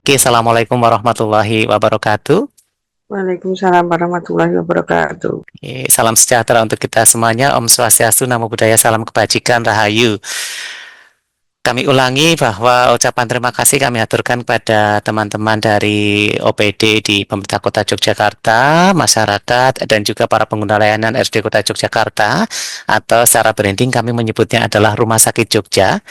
Oke, assalamualaikum warahmatullahi wabarakatuh. Waalaikumsalam warahmatullahi wabarakatuh. Oke, salam sejahtera untuk kita semuanya. Om Swastiastu, Namo Buddhaya, salam kebajikan, Rahayu. Kami ulangi bahwa ucapan terima kasih kami aturkan kepada teman-teman dari OPD di Pemerintah Kota Yogyakarta, masyarakat, dan juga para pengguna layanan RSUD Kota Yogyakarta, atau secara branding kami menyebutnya adalah Rumah Sakit Jogja.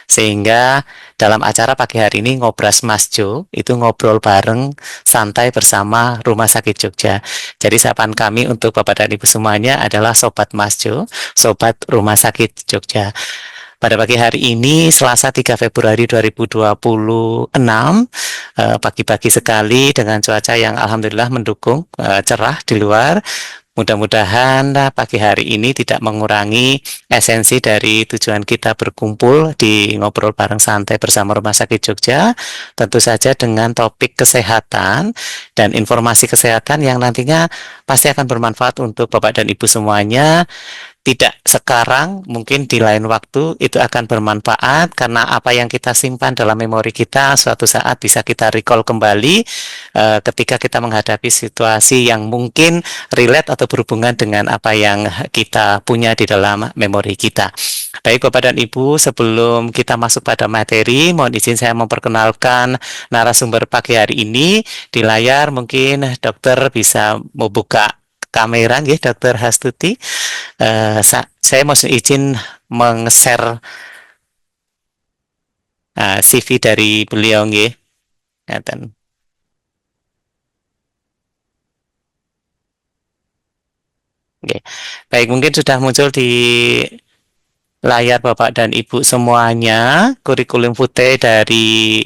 Sehingga dalam acara pagi hari ini Ngobras Mas Jo, itu ngobrol bareng santai bersama Rumah Sakit Jogja. Jadi sapaan kami untuk Bapak dan Ibu semuanya adalah Sobat Mas Jo, Sobat Rumah Sakit Jogja. Pada pagi hari ini, Selasa 3 Februari 2026, pagi-pagi sekali dengan cuaca yang alhamdulillah mendukung, cerah di luar. Mudah-mudahan pagi hari ini tidak mengurangi esensi dari tujuan kita berkumpul di ngobrol bareng santai bersama Rumah Sakit Jogja, tentu saja dengan topik kesehatan dan informasi kesehatan yang nantinya pasti akan bermanfaat untuk Bapak dan Ibu semuanya. Tidak sekarang, mungkin di lain waktu itu akan bermanfaat karena apa yang kita simpan dalam memori kita suatu saat bisa kita recall kembali ketika kita menghadapi situasi yang mungkin relate atau berhubungan dengan apa yang kita punya di dalam memori kita. Baik Bapak dan Ibu, sebelum kita masuk pada materi, mohon izin saya memperkenalkan narasumber pagi hari ini. Di layar mungkin dokter bisa membuka kamera, ya, Dokter Hastuti. Saya mau izin meng-share CV dari beliau, nggih. Ngaten. Oke. Baik, mungkin sudah muncul di layar Bapak dan Ibu semuanya kurikulum vitae dari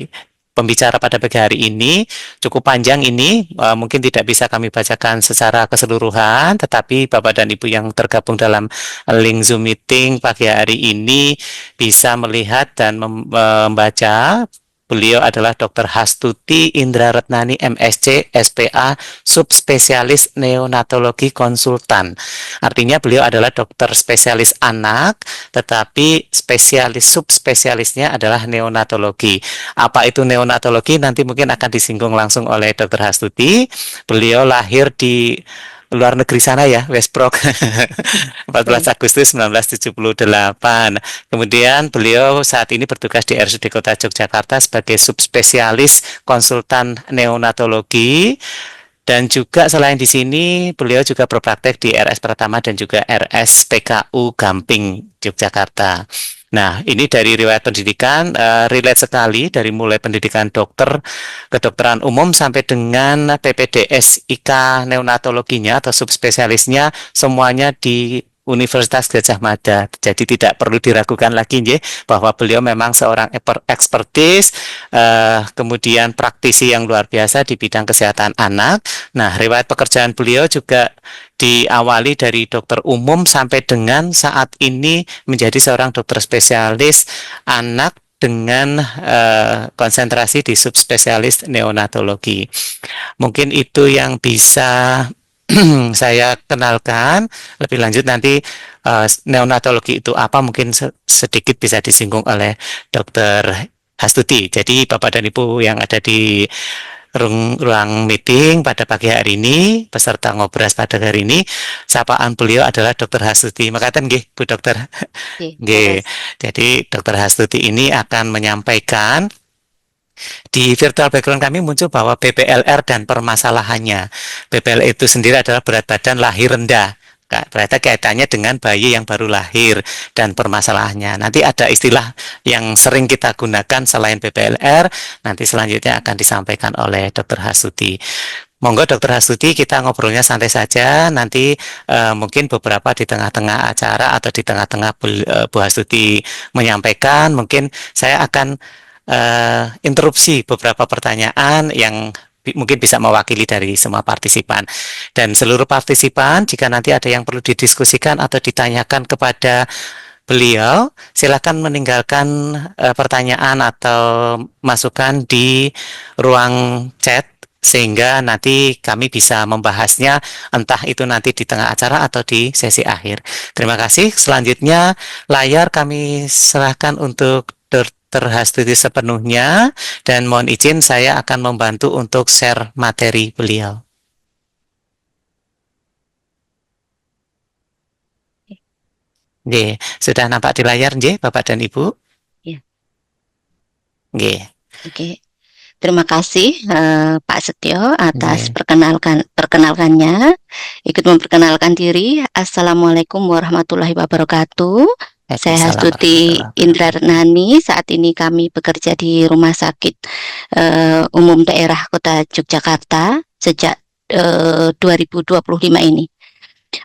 pembicara pada pagi hari ini. Cukup panjang ini, mungkin tidak bisa kami bacakan secara keseluruhan, tetapi Bapak dan Ibu yang tergabung dalam link Zoom meeting pagi hari ini bisa melihat dan membaca. Beliau adalah Dr. Hastuti Indra Retnani MSc SPA subspesialis neonatologi konsultan. Artinya beliau adalah dokter spesialis anak, tetapi spesialis subspesialisnya adalah neonatologi. Apa itu neonatologi? Nanti mungkin akan disinggung langsung oleh Dr. Hastuti. Beliau lahir di luar negeri sana, ya, Westbrook, 14 Agustus 1978. Kemudian beliau saat ini bertugas di RSUD Kota Yogyakarta sebagai subspesialis konsultan neonatologi. Dan juga selain di sini, beliau juga berpraktek di RS Pratama dan juga RS PKU Gamping, Yogyakarta. Nah, ini dari riwayat pendidikan, relate sekali dari mulai pendidikan dokter, kedokteran umum sampai dengan PPDS IK neonatologinya atau subspesialisnya semuanya di Universitas Gadjah Mada. Jadi tidak perlu diragukan lagi, ya, bahwa beliau memang seorang ekspertis, kemudian praktisi yang luar biasa di bidang kesehatan anak. Nah, riwayat pekerjaan beliau juga diawali dari dokter umum sampai dengan saat ini menjadi seorang dokter spesialis anak dengan konsentrasi di subspesialis neonatologi. Mungkin itu yang bisa saya kenalkan. Lebih lanjut nanti neonatologi itu apa mungkin sedikit bisa disinggung oleh Dokter Hastuti. Jadi Bapak dan Ibu yang ada di ruang meeting pada pagi hari ini, peserta ngobras pada hari ini, sapaan beliau adalah Dokter Hastuti. Makasih nggih, Bu Dokter. Nggih. Jadi Dokter Hastuti ini akan menyampaikan. Di virtual background kami muncul bahwa BPLR dan permasalahannya. BPLR itu sendiri adalah berat badan lahir rendah. Berarti kaitannya dengan bayi yang baru lahir dan permasalahannya. Nanti ada istilah yang sering kita gunakan selain BPLR, nanti selanjutnya akan disampaikan oleh Dr. Hasuti. Monggo Dr. Hasuti, kita ngobrolnya santai saja. Nanti mungkin beberapa di tengah-tengah acara atau di tengah-tengah Bu Hasuti menyampaikan, mungkin saya akan interupsi beberapa pertanyaan yang mungkin bisa mewakili dari semua partisipan. Dan seluruh partisipan, jika nanti ada yang perlu didiskusikan atau ditanyakan kepada beliau, silakan meninggalkan pertanyaan atau masukan di ruang chat, sehingga nanti kami bisa membahasnya entah itu nanti di tengah acara atau di sesi akhir. Terima kasih. Selanjutnya layar kami serahkan untuk Dokter Hastuti sepenuhnya, dan mohon izin saya akan membantu untuk share materi beliau. Nggih, sudah nampak di layar nggih, Bapak dan Ibu? Iya. Nggih. Oke. Terima kasih Pak Setio atas Nggih. perkenalkannya. Ikut memperkenalkan diri. Assalamualaikum warahmatullahi wabarakatuh. Saya Waalaikumsalam Hastuti warahmatullahi Indra wabarakatuh. Renani. Saat ini kami bekerja di Rumah Sakit Umum Daerah Kota Yogyakarta sejak 2025 ini.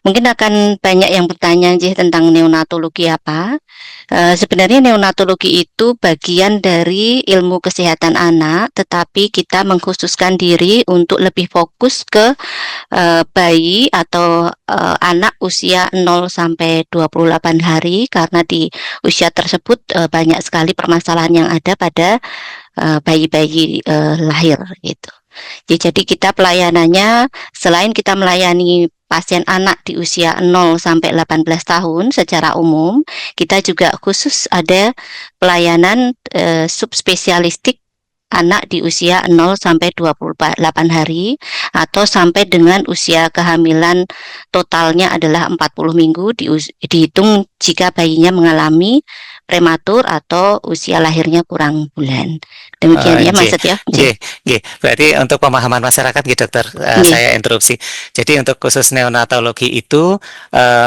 Mungkin akan banyak yang bertanya tentang neonatologi apa. Sebenarnya neonatologi itu bagian dari ilmu kesehatan anak, tetapi kita mengkhususkan diri untuk lebih fokus ke bayi atau anak usia 0 sampai 28 hari, karena di usia tersebut banyak sekali permasalahan yang ada pada bayi-bayi lahir gitu. Jadi kita pelayanannya, selain kita melayani pasien anak di usia 0 sampai 18 tahun secara umum, kita juga khusus ada pelayanan subspesialistik anak di usia 0 sampai 28 hari atau sampai dengan usia kehamilan totalnya adalah 40 minggu dihitung jika bayinya mengalami prematur atau usia lahirnya kurang bulan. Demikian ya Mas Setio. Nggih. Berarti untuk pemahaman masyarakat gitu Dokter, saya interupsi. Jadi untuk khusus neonatologi itu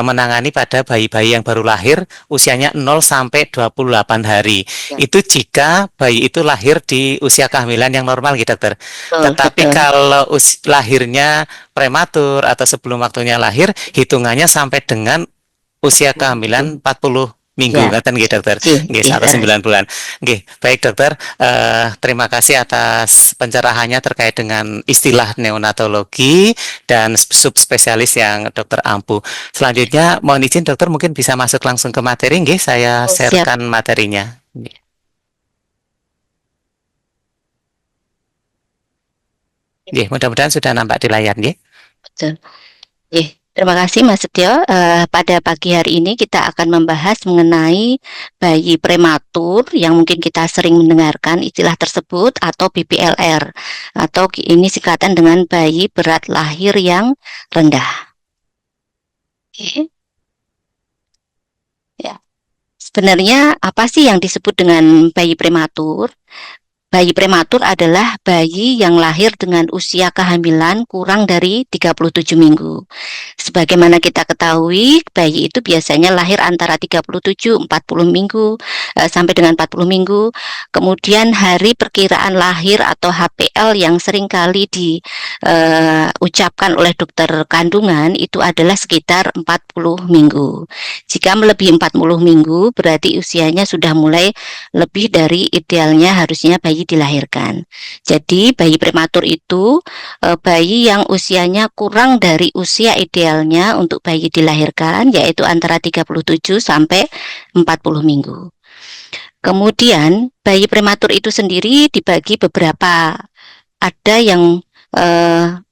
menangani pada bayi-bayi yang baru lahir usianya 0 sampai 28 hari. Ya. Itu jika bayi itu lahir di usia kehamilan yang normal gitu Dokter. Tetapi Betul. kalau lahirnya prematur atau sebelum waktunya lahir, hitungannya sampai dengan usia kehamilan 40 minggu, Ya. ngaten nggih Dokter. Nggih, atau 9 bulan. Nggih, baik Dokter. Terima kasih atas pencerahannya terkait dengan istilah neonatologi dan subspesialis yang Dokter ampu. Selanjutnya, mohon izin Dokter mungkin bisa masuk langsung ke materi, nggih. Saya sharekan materinya. Nggih, mudah-mudahan sudah nampak di layar, nggih. Betul. Terima kasih Mas Setio. Pada pagi hari ini kita akan membahas mengenai bayi prematur yang mungkin kita sering mendengarkan istilah tersebut atau BPLR, atau ini singkatan dengan bayi berat lahir yang rendah. Ya. Sebenarnya apa sih yang disebut dengan bayi prematur? Bayi prematur adalah bayi yang lahir dengan usia kehamilan kurang dari 37 minggu. Sebagaimana kita ketahui, bayi itu biasanya lahir antara 37, 40 minggu, sampai dengan 40 minggu. Kemudian hari perkiraan lahir atau HPL yang sering kali diucapkan oleh dokter kandungan itu adalah sekitar 40 minggu. Jika melebihi 40 minggu, berarti usianya sudah mulai lebih dari idealnya harusnya bayi dilahirkan. Jadi bayi prematur itu bayi yang usianya kurang dari usia idealnya untuk bayi dilahirkan, yaitu antara 37 sampai 40 minggu. Kemudian bayi prematur itu sendiri dibagi beberapa, ada yang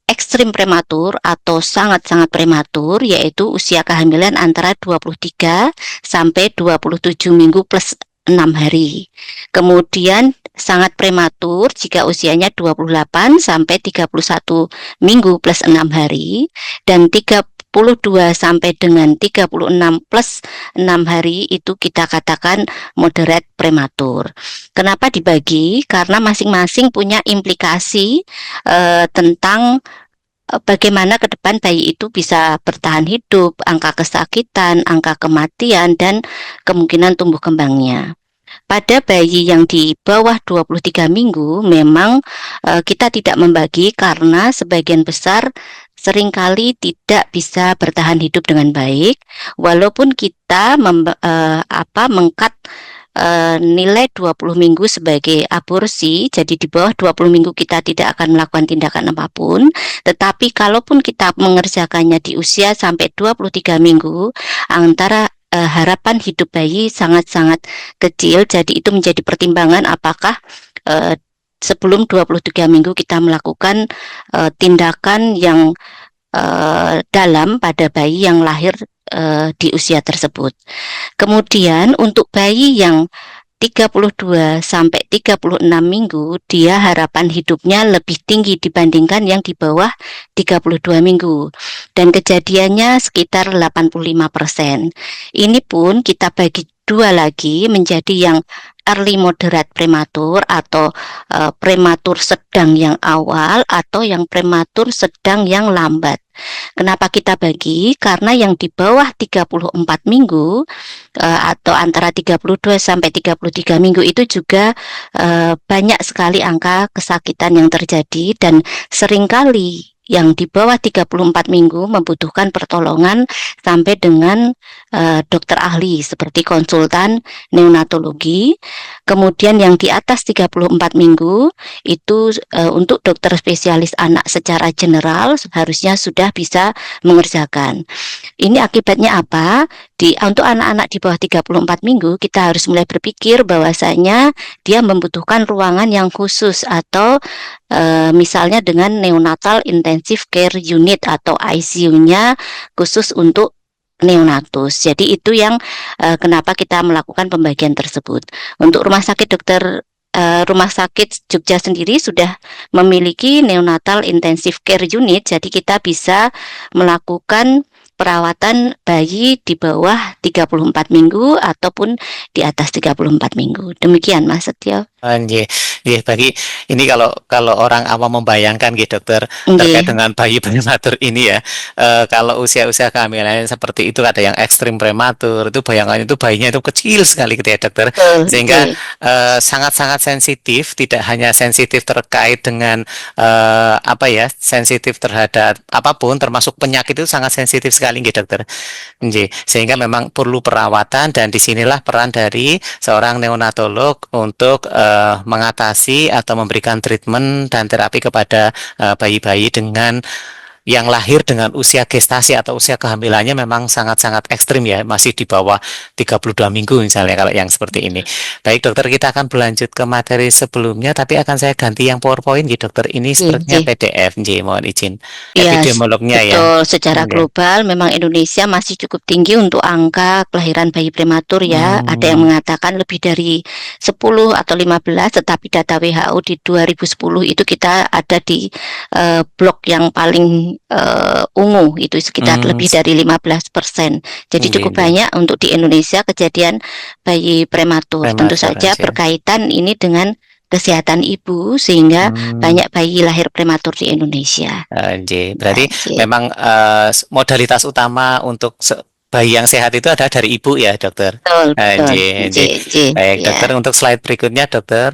ekstrim prematur atau sangat-sangat prematur, yaitu usia kehamilan antara 23 sampai 27 minggu plus 6 hari. Kemudian sangat prematur jika usianya 28 sampai 31 minggu plus 6 hari, dan 32 sampai dengan 36 plus 6 hari itu kita katakan moderate prematur. Kenapa dibagi? Karena masing-masing punya implikasi tentang bagaimana ke depan bayi itu bisa bertahan hidup, angka kesakitan, angka kematian, dan kemungkinan tumbuh kembangnya. Pada bayi yang di bawah 23 minggu memang kita tidak membagi karena sebagian besar seringkali tidak bisa bertahan hidup dengan baik, walaupun kita mengkat nilai 20 minggu sebagai aborsi. Jadi di bawah 20 minggu kita tidak akan melakukan tindakan apapun. Tetapi kalaupun kita mengerjakannya di usia sampai 23 minggu, antara harapan hidup bayi sangat-sangat kecil. Jadi itu menjadi pertimbangan apakah sebelum 23 minggu kita melakukan tindakan yang dalam pada bayi yang lahir di usia tersebut. Kemudian untuk bayi yang 32 sampai 36 minggu, dia harapan hidupnya lebih tinggi dibandingkan yang di bawah 32 minggu. Dan kejadiannya sekitar 85%. Ini pun kita bagi dua lagi menjadi yang early moderate prematur atau prematur sedang yang awal atau yang prematur sedang yang lambat. Kenapa kita bagi? Karena yang di bawah 34 minggu atau antara 32 sampai 33 minggu itu juga banyak sekali angka kesakitan yang terjadi dan seringkali yang di bawah 34 minggu membutuhkan pertolongan sampai dengan dokter ahli seperti konsultan neonatologi. Kemudian yang di atas 34 minggu itu untuk dokter spesialis anak secara general harusnya sudah bisa mengerjakan. Ini akibatnya apa? Untuk anak-anak di bawah 34 minggu kita harus mulai berpikir bahwasanya dia membutuhkan ruangan yang khusus atau misalnya dengan neonatal intensive care unit atau ICU-nya khusus untuk neonatus. Jadi itu yang kenapa kita melakukan pembagian tersebut. Untuk rumah sakit Rumah Sakit Jogja sendiri sudah memiliki neonatal intensive care unit, jadi kita bisa melakukan perawatan bayi di bawah 34 minggu ataupun di atas 34 minggu. Demikian Mas Setio. Nggih, bagi ini kalau orang awam membayangkan gitu dokter terkait dengan bayi prematur ini ya, kalau usia-usia kehamilan seperti itu ada yang ekstrim prematur itu bayangannya itu bayinya itu kecil sekali gitu ya dokter, sehingga sangat-sangat sensitif, tidak hanya sensitif terkait dengan sensitif terhadap apapun termasuk penyakit itu sangat sensitif sekali gitu dokter. Sehingga memang perlu perawatan dan disinilah peran dari seorang neonatolog untuk mengatasi atau memberikan treatment dan terapi kepada bayi-bayi dengan yang lahir dengan usia gestasi atau usia kehamilannya memang sangat-sangat ekstrim ya, masih di bawah 32 minggu misalnya kalau yang seperti ini. Baik dokter, kita akan berlanjut ke materi sebelumnya, tapi akan saya ganti yang PowerPoint gitu dokter. Ini sepertinya PDF, mohon izin. Epidemiolognya ya. Betul, secara global memang Indonesia masih cukup tinggi untuk angka kelahiran bayi prematur ya. Ada yang mengatakan lebih dari 10 atau 15, tetapi data WHO di 2010 itu kita ada di blok yang paling ungu, itu sekitar lebih dari 15%. Jadi cukup banyak untuk di Indonesia kejadian bayi prematur. Tentu saja berkaitan ini dengan kesehatan ibu sehingga banyak bayi lahir prematur di Indonesia. Berarti memang modalitas utama untuk bayi yang sehat itu ada dari ibu ya dokter. Betul. Baik dokter, untuk slide berikutnya dokter.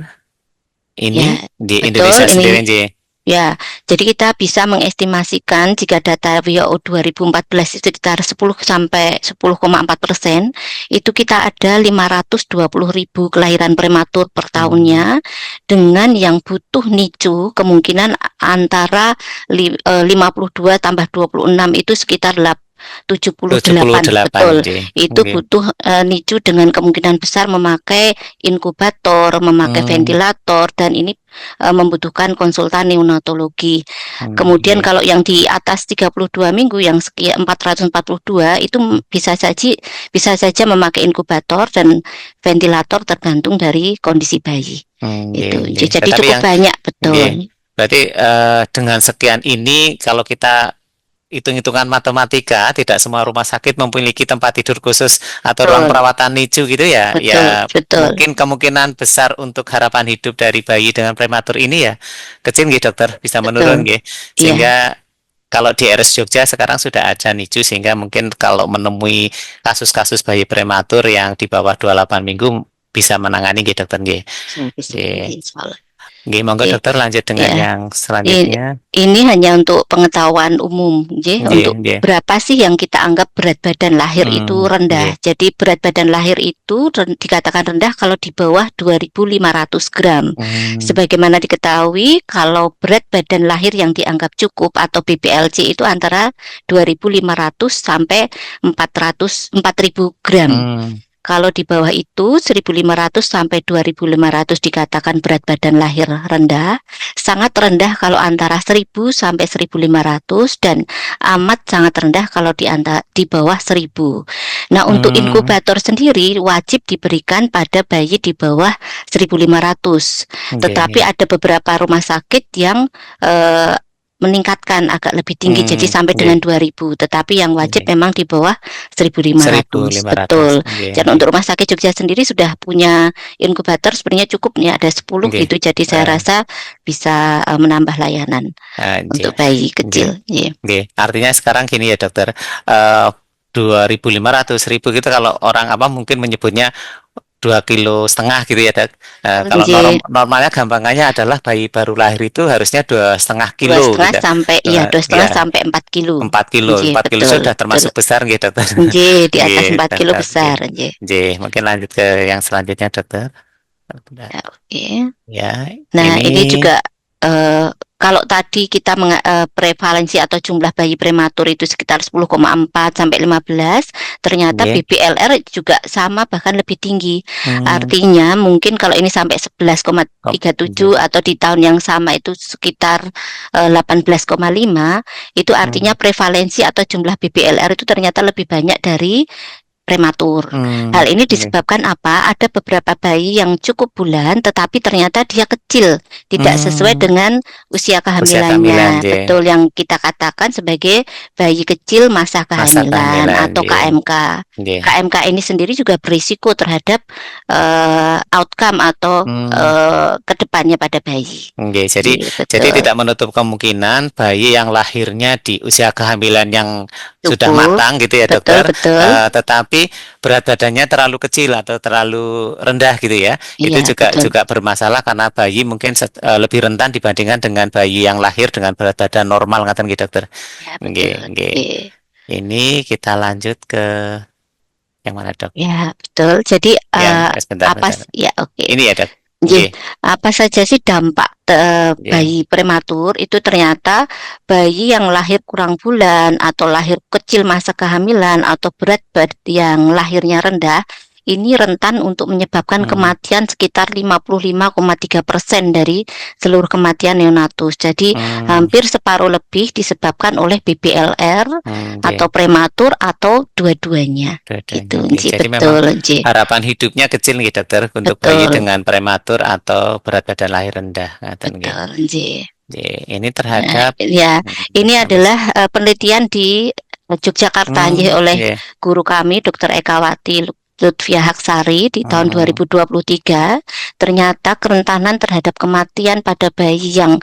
Ini di Indonesia sendiri ya, jadi kita bisa mengestimasikan jika data WHO 2014 itu sekitar 10 sampai 10,4%, itu kita ada 520.000 kelahiran prematur per tahunnya, dengan yang butuh NICU kemungkinan antara 52 tambah 26 itu sekitar 78, betul. Itu butuh NICU dengan kemungkinan besar memakai inkubator, memakai ventilator, dan ini membutuhkan konsultan neonatologi. Kemudian kalau yang di atas 32 minggu yang sekian 442 itu bisa saja memakai inkubator dan ventilator tergantung dari kondisi bayi. Jadi cukup banyak, betul. Berarti dengan sekian ini kalau kita hitung-hitungan matematika, tidak semua rumah sakit memiliki tempat tidur khusus atau ruang perawatan NICU gitu ya. Betul. Mungkin kemungkinan besar untuk harapan hidup dari bayi dengan prematur ini ya kecil gitu dokter, bisa menurun gitu. Sehingga kalau di RS Jogja sekarang sudah ada NICU, sehingga mungkin kalau menemui kasus-kasus bayi prematur yang di bawah 28 minggu bisa menangani gitu dokter monggo dokter lanjut dengan yang selanjutnya. Ini hanya untuk pengetahuan umum, untuk berapa sih yang kita anggap berat badan lahir itu rendah. Jadi berat badan lahir itu dikatakan rendah kalau di bawah 2.500 gram. Sebagaimana diketahui, kalau berat badan lahir yang dianggap cukup atau BPLC itu antara 2.500 sampai 4.000 gram. Kalau di bawah itu 1.500 sampai 2.500 dikatakan berat badan lahir rendah, sangat rendah kalau antara 1.000 sampai 1.500 dan amat sangat rendah kalau di bawah 1.000. Nah, untuk inkubator sendiri wajib diberikan pada bayi di bawah 1.500. Tetapi ada beberapa rumah sakit yang meningkatkan agak lebih tinggi jadi sampai dengan 2.000, tetapi yang wajib memang di bawah 1.500. Betul. Dan untuk rumah sakit Jogja sendiri sudah punya inkubator sebenarnya cukup nih, ada 10 gitu, jadi saya rasa bisa menambah layanan untuk bayi kecil. Artinya sekarang gini ya dokter, 2.500, 1.000 gitu kalau orang apa mungkin menyebutnya 2,5 kilo gitu ya dok. Kalau normalnya gampangannya adalah bayi baru lahir itu harusnya 2,5 kilo. 2,5 gitu. Sampai 2,5 sampai 4 kilo. 4 kilo, 4 kilo sudah termasuk besar gitu dokter. Di atas 4 kilo besar. Mungkin lanjut ke yang selanjutnya dokter. Ya, nah ini juga kalau tadi kita prevalensi atau jumlah bayi prematur itu sekitar 10,4 sampai 15, ternyata BBLR juga sama bahkan lebih tinggi. Artinya mungkin kalau ini sampai 11,37 atau di tahun yang sama itu sekitar 18,5, itu artinya prevalensi atau jumlah BBLR itu ternyata lebih banyak dari prematur. Hal ini disebabkan apa? Ada beberapa bayi yang cukup bulan tetapi ternyata dia kecil, tidak sesuai dengan usia kehamilannya. Betul, yang kita katakan sebagai bayi kecil masa kehamilan atau KMK. KMK ini sendiri juga berisiko terhadap outcome atau kedepannya pada bayi. Jadi tidak menutup kemungkinan bayi yang lahirnya di usia kehamilan yang sudah matang gitu ya dokter. Tetapi berat badannya terlalu kecil atau terlalu rendah gitu ya, itu juga bermasalah karena bayi mungkin lebih rentan dibandingkan dengan bayi yang lahir dengan berat badan normal, ngaten gitu dokter. Ini kita lanjut ke yang mana dok? Ya betul. Jadi Ini ya dok. Apa saja sih dampak bayi prematur itu? Ternyata bayi yang lahir kurang bulan atau lahir kecil masa kehamilan atau berat yang lahirnya rendah ini rentan untuk menyebabkan kematian sekitar 55,3% dari seluruh kematian neonatus. Jadi hampir separuh lebih disebabkan oleh BBLR atau prematur atau dua-duanya. Gitu, Jadi memang harapan hidupnya kecil nih dokter untuk bayi dengan prematur atau berat badan lahir rendah. Ini terhadap ini adalah penelitian di Yogyakarta oleh guru kami Dr. Ekawati Lutfia Haksari di tahun 2023. Ternyata kerentanan terhadap kematian pada bayi yang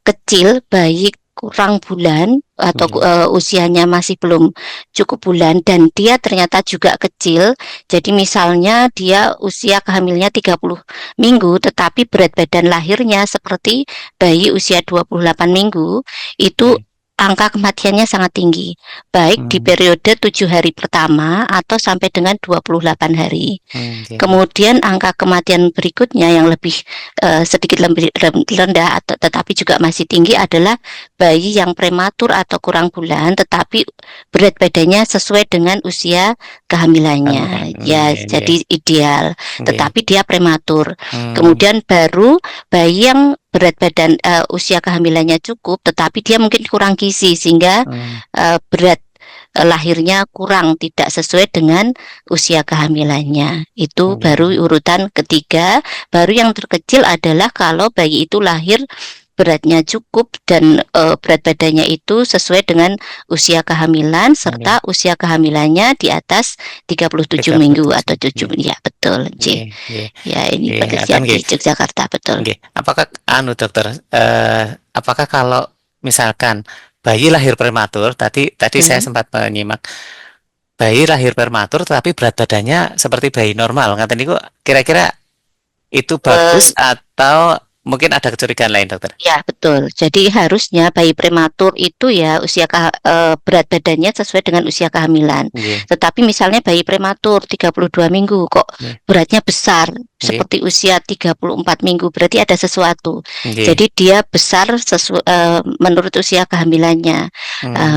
kecil, bayi kurang bulan atau usianya masih belum cukup bulan dan dia ternyata juga kecil. Jadi misalnya dia usia kehamilannya 30 minggu tetapi berat badan lahirnya seperti bayi usia 28 minggu, itu angka kematiannya sangat tinggi, baik di periode 7 hari pertama atau sampai dengan 28 hari. Kemudian angka kematian berikutnya yang lebih sedikit lebih rendah tetapi juga masih tinggi adalah bayi yang prematur atau kurang bulan tetapi berat badannya sesuai dengan usia kehamilannya. Jadi ideal, tetapi dia prematur. Kemudian baru bayi yang berat badan usia kehamilannya cukup tetapi dia mungkin kurang gizi sehingga berat lahirnya kurang, tidak sesuai dengan usia kehamilannya. Itu baru urutan ketiga. Baru yang terkecil adalah kalau bayi itu lahir beratnya cukup dan berat badannya itu sesuai dengan usia kehamilan serta usia kehamilannya di atas 37 minggu atau 7 ya betul. Ini penelitian di Yogyakarta betul. Apakah dokter apakah kalau misalkan bayi lahir prematur tadi saya sempat menyimak bayi lahir prematur tetapi berat badannya seperti bayi normal, ngaten niku kira-kira itu bagus atau mungkin ada kecurigaan lain dokter? Ya betul. Jadi harusnya bayi prematur itu ya usia berat badannya sesuai dengan usia kehamilan. Tetapi misalnya bayi prematur 32 minggu kok beratnya besar seperti usia 34 minggu, berarti ada sesuatu. Jadi dia besar menurut usia kehamilannya.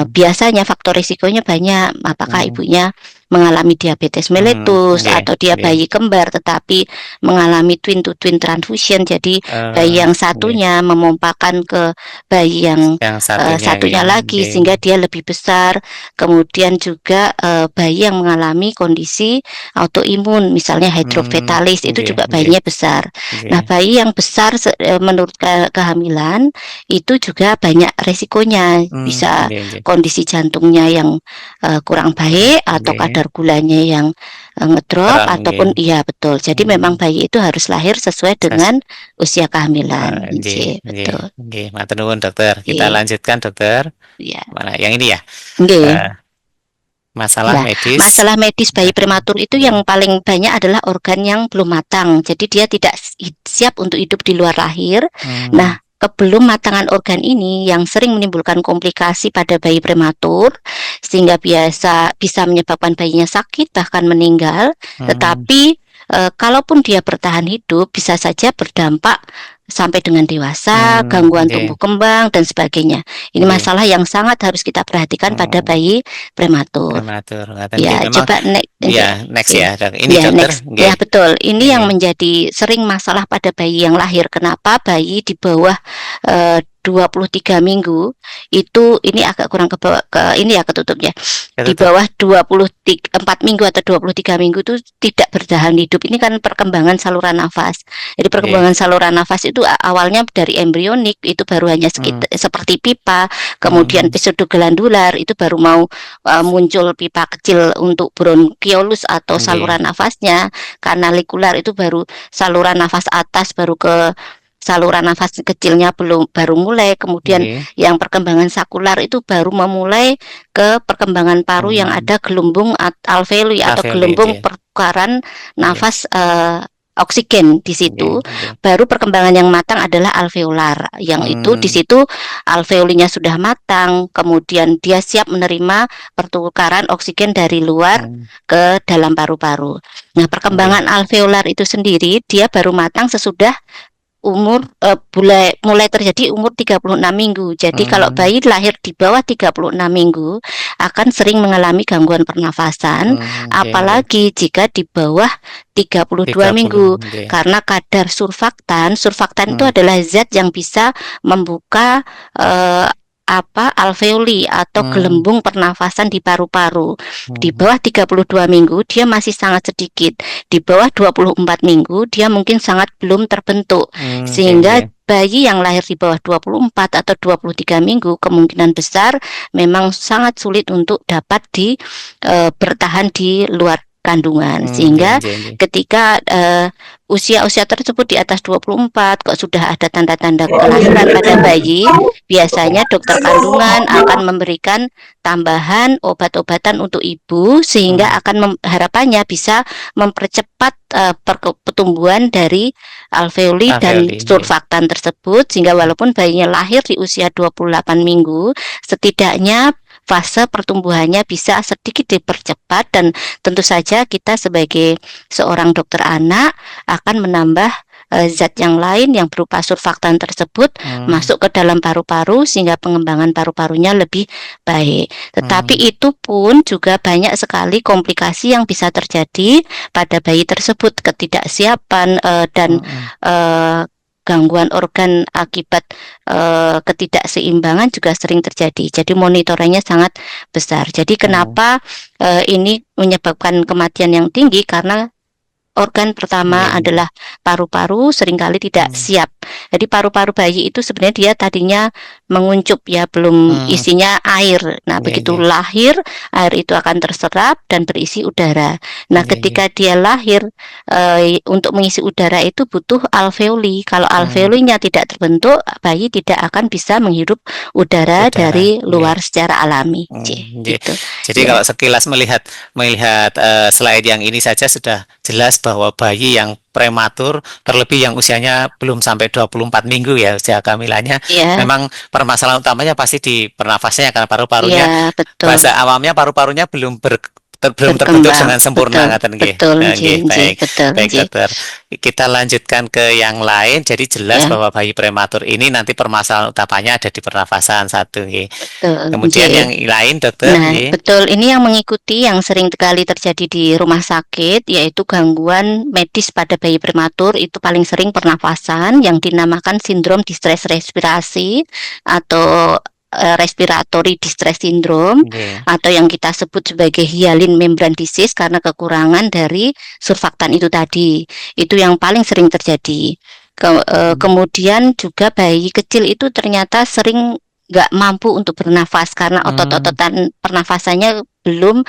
Biasanya faktor risikonya banyak. Apakah ibunya mengalami diabetes mellitus nggih, atau dia nggih. bayi kembar tetapi mengalami twin to twin transfusion. Jadi bayi yang Nggih. satunya memompakan ke bayi yang Yang satunya satunya nggih, lagi nggih. sehingga dia lebih besar. Kemudian juga bayi yang mengalami kondisi autoimun misalnya hidrofetalis itu Nggih, juga nggih, bayinya besar. Nah, nggih. bayi yang besar menurut kehamilan itu juga banyak resikonya, bisa Nggih, nggih. kondisi jantungnya yang kurang baik atau Nggih. kadar gulanya yang ngedrop Kurang nggih. ataupun iya betul. Jadi memang bayi itu harus lahir sesuai dengan usia kehamilan. Nggih, Nggih, nggih, betul. nggih. Matur nuwun, Dokter. Kita Nggih, lanjutkan, Dokter. iya. Mana yang ini ya? Nggih. Eh, masalah Ya, medis. masalah medis bayi prematur itu Nggih. yang paling banyak adalah organ yang belum matang. Jadi dia tidak siap untuk hidup di luar lahir. Nah, kebelum matangan organ ini yang sering menimbulkan komplikasi pada bayi prematur sehingga bisa menyebabkan bayinya sakit bahkan meninggal. Tetapi kalaupun dia bertahan hidup bisa saja berdampak sampai dengan dewasa, gangguan Nggih, tumbuh kembang dan sebagainya. Ini nggih. masalah yang sangat harus kita perhatikan pada bayi prematur. Prematur. Ngaten nggih. Ya, Memang coba ya next oke. ya, Dok. Ini Ya, Dokter, next. nggih. Ya, betul. Ini yang Nggih. menjadi sering masalah pada bayi yang lahir. Kenapa bayi di bawah 23 minggu itu ini agak kurang ini ya ketutupnya. Di Ketutup. bawah 24 minggu atau 23 minggu itu tidak bertahan hidup. Ini kan perkembangan saluran nafas. Jadi perkembangan saluran nafas itu awalnya dari embrionik itu baru hanya seperti pipa, kemudian pseudoglandular itu baru mau muncul pipa kecil untuk bronkiolus atau Nggih. saluran nafasnya. Kanalikular itu baru saluran nafas atas baru ke saluran nafas kecilnya baru mulai, kemudian Nggih. yang perkembangan sakular itu baru memulai ke perkembangan paru yang ada gelembung alveoli atau Alveoli, gelembung nggih. pertukaran nafas oksigen di situ. Nggih, nggih. Baru perkembangan yang matang adalah alveolar. Yang itu di situ alveolinya sudah matang, kemudian dia siap menerima pertukaran oksigen dari luar ke dalam paru-paru. Nah, perkembangan alveolar itu sendiri dia baru matang sesudah umur mulai terjadi umur 36 minggu. Jadi kalau bayi lahir di bawah 36 minggu akan sering mengalami gangguan pernafasan, apalagi jika di bawah 32 minggu. nggih. Karena kadar surfaktan itu adalah zat yang bisa membuka alveoli atau gelembung pernafasan di paru-paru. Di bawah 32 minggu dia masih sangat sedikit. Di bawah 24 minggu dia mungkin sangat belum terbentuk. Sehingga bayi yang lahir di bawah 24 atau 23 minggu kemungkinan besar memang sangat sulit untuk dapat bertahan di luar kandungan. Sehingga ketika usia-usia tersebut di atas 24 kok sudah ada tanda-tanda kelahiran pada bayi, biasanya dokter kandungan akan memberikan tambahan obat-obatan untuk ibu sehingga akan harapannya bisa mempercepat pertumbuhan dari alveoli dan surfaktan tersebut sehingga walaupun bayinya lahir di usia 28 minggu, setidaknya fase pertumbuhannya bisa sedikit dipercepat dan tentu saja kita sebagai seorang dokter anak akan menambah zat yang lain yang berupa surfaktan tersebut masuk ke dalam paru-paru sehingga pengembangan paru-parunya lebih baik. Tetapi itu pun juga banyak sekali komplikasi yang bisa terjadi pada bayi tersebut, ketidaksiapan dan gangguan organ akibat ketidakseimbangan juga sering terjadi. Jadi monitoringnya sangat besar. Jadi kenapa ini menyebabkan kematian yang tinggi karena organ pertama adalah paru-paru seringkali tidak siap. Jadi paru-paru bayi itu sebenarnya dia tadinya menguncup ya, belum isinya air. Nah, begitu lahir, air itu akan terserap dan berisi udara. Nah, ketika dia lahir, untuk mengisi udara itu butuh alveoli. Kalau alveolinya tidak terbentuk, bayi tidak akan bisa menghirup udara dari luar secara alami. Gitu. Jadi kalau sekilas melihat slide yang ini saja sudah jelas bahwa bayi yang prematur, terlebih yang usianya belum sampai 24 minggu ya usia kehamilannya, memang permasalahan utamanya pasti di pernafasnya karena paru-parunya, bahasa awamnya paru-parunya belum belum terbentuk berkembang. dengan sempurna, Betul, ngaten nggih. betul, Nah, nggih, nggih, nggih, baik. betul, Baik, nggih. dokter. Kita lanjutkan ke yang lain. Jadi jelas Ya, bahwa bayi prematur ini nanti permasalahan utamanya ada di pernafasan satu, nggih. betul, Kemudian nggih. yang lain, dokter, Nah, nggih. betul. Ini yang mengikuti yang sering sekali terjadi di rumah sakit, yaitu gangguan medis pada bayi prematur. Itu paling sering pernafasan yang dinamakan sindrom distres respirasi atau respiratory distress syndrome, Nggih. atau yang kita sebut sebagai hyaline membran disease karena kekurangan dari surfaktan itu tadi. Itu yang paling sering terjadi. Kemudian juga bayi kecil itu ternyata sering nggak mampu untuk bernafas karena otot-ototan pernafasannya belum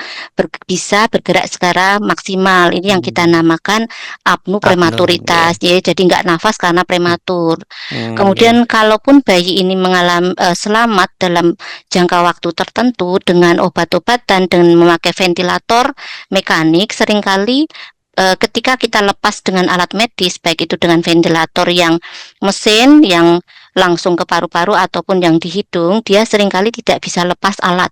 bisa bergerak secara maksimal. Ini yang kita namakan apnu Apnu, prematuritas, ya. Jadi nggak nafas karena prematur. nggih. Kemudian kalaupun bayi ini mengalami selamat dalam jangka waktu tertentu dengan obat-obatan dan memakai ventilator mekanik, seringkali ketika kita lepas dengan alat medis, baik itu dengan ventilator yang mesin yang langsung ke paru-paru ataupun yang di hidung, dia seringkali tidak bisa lepas alat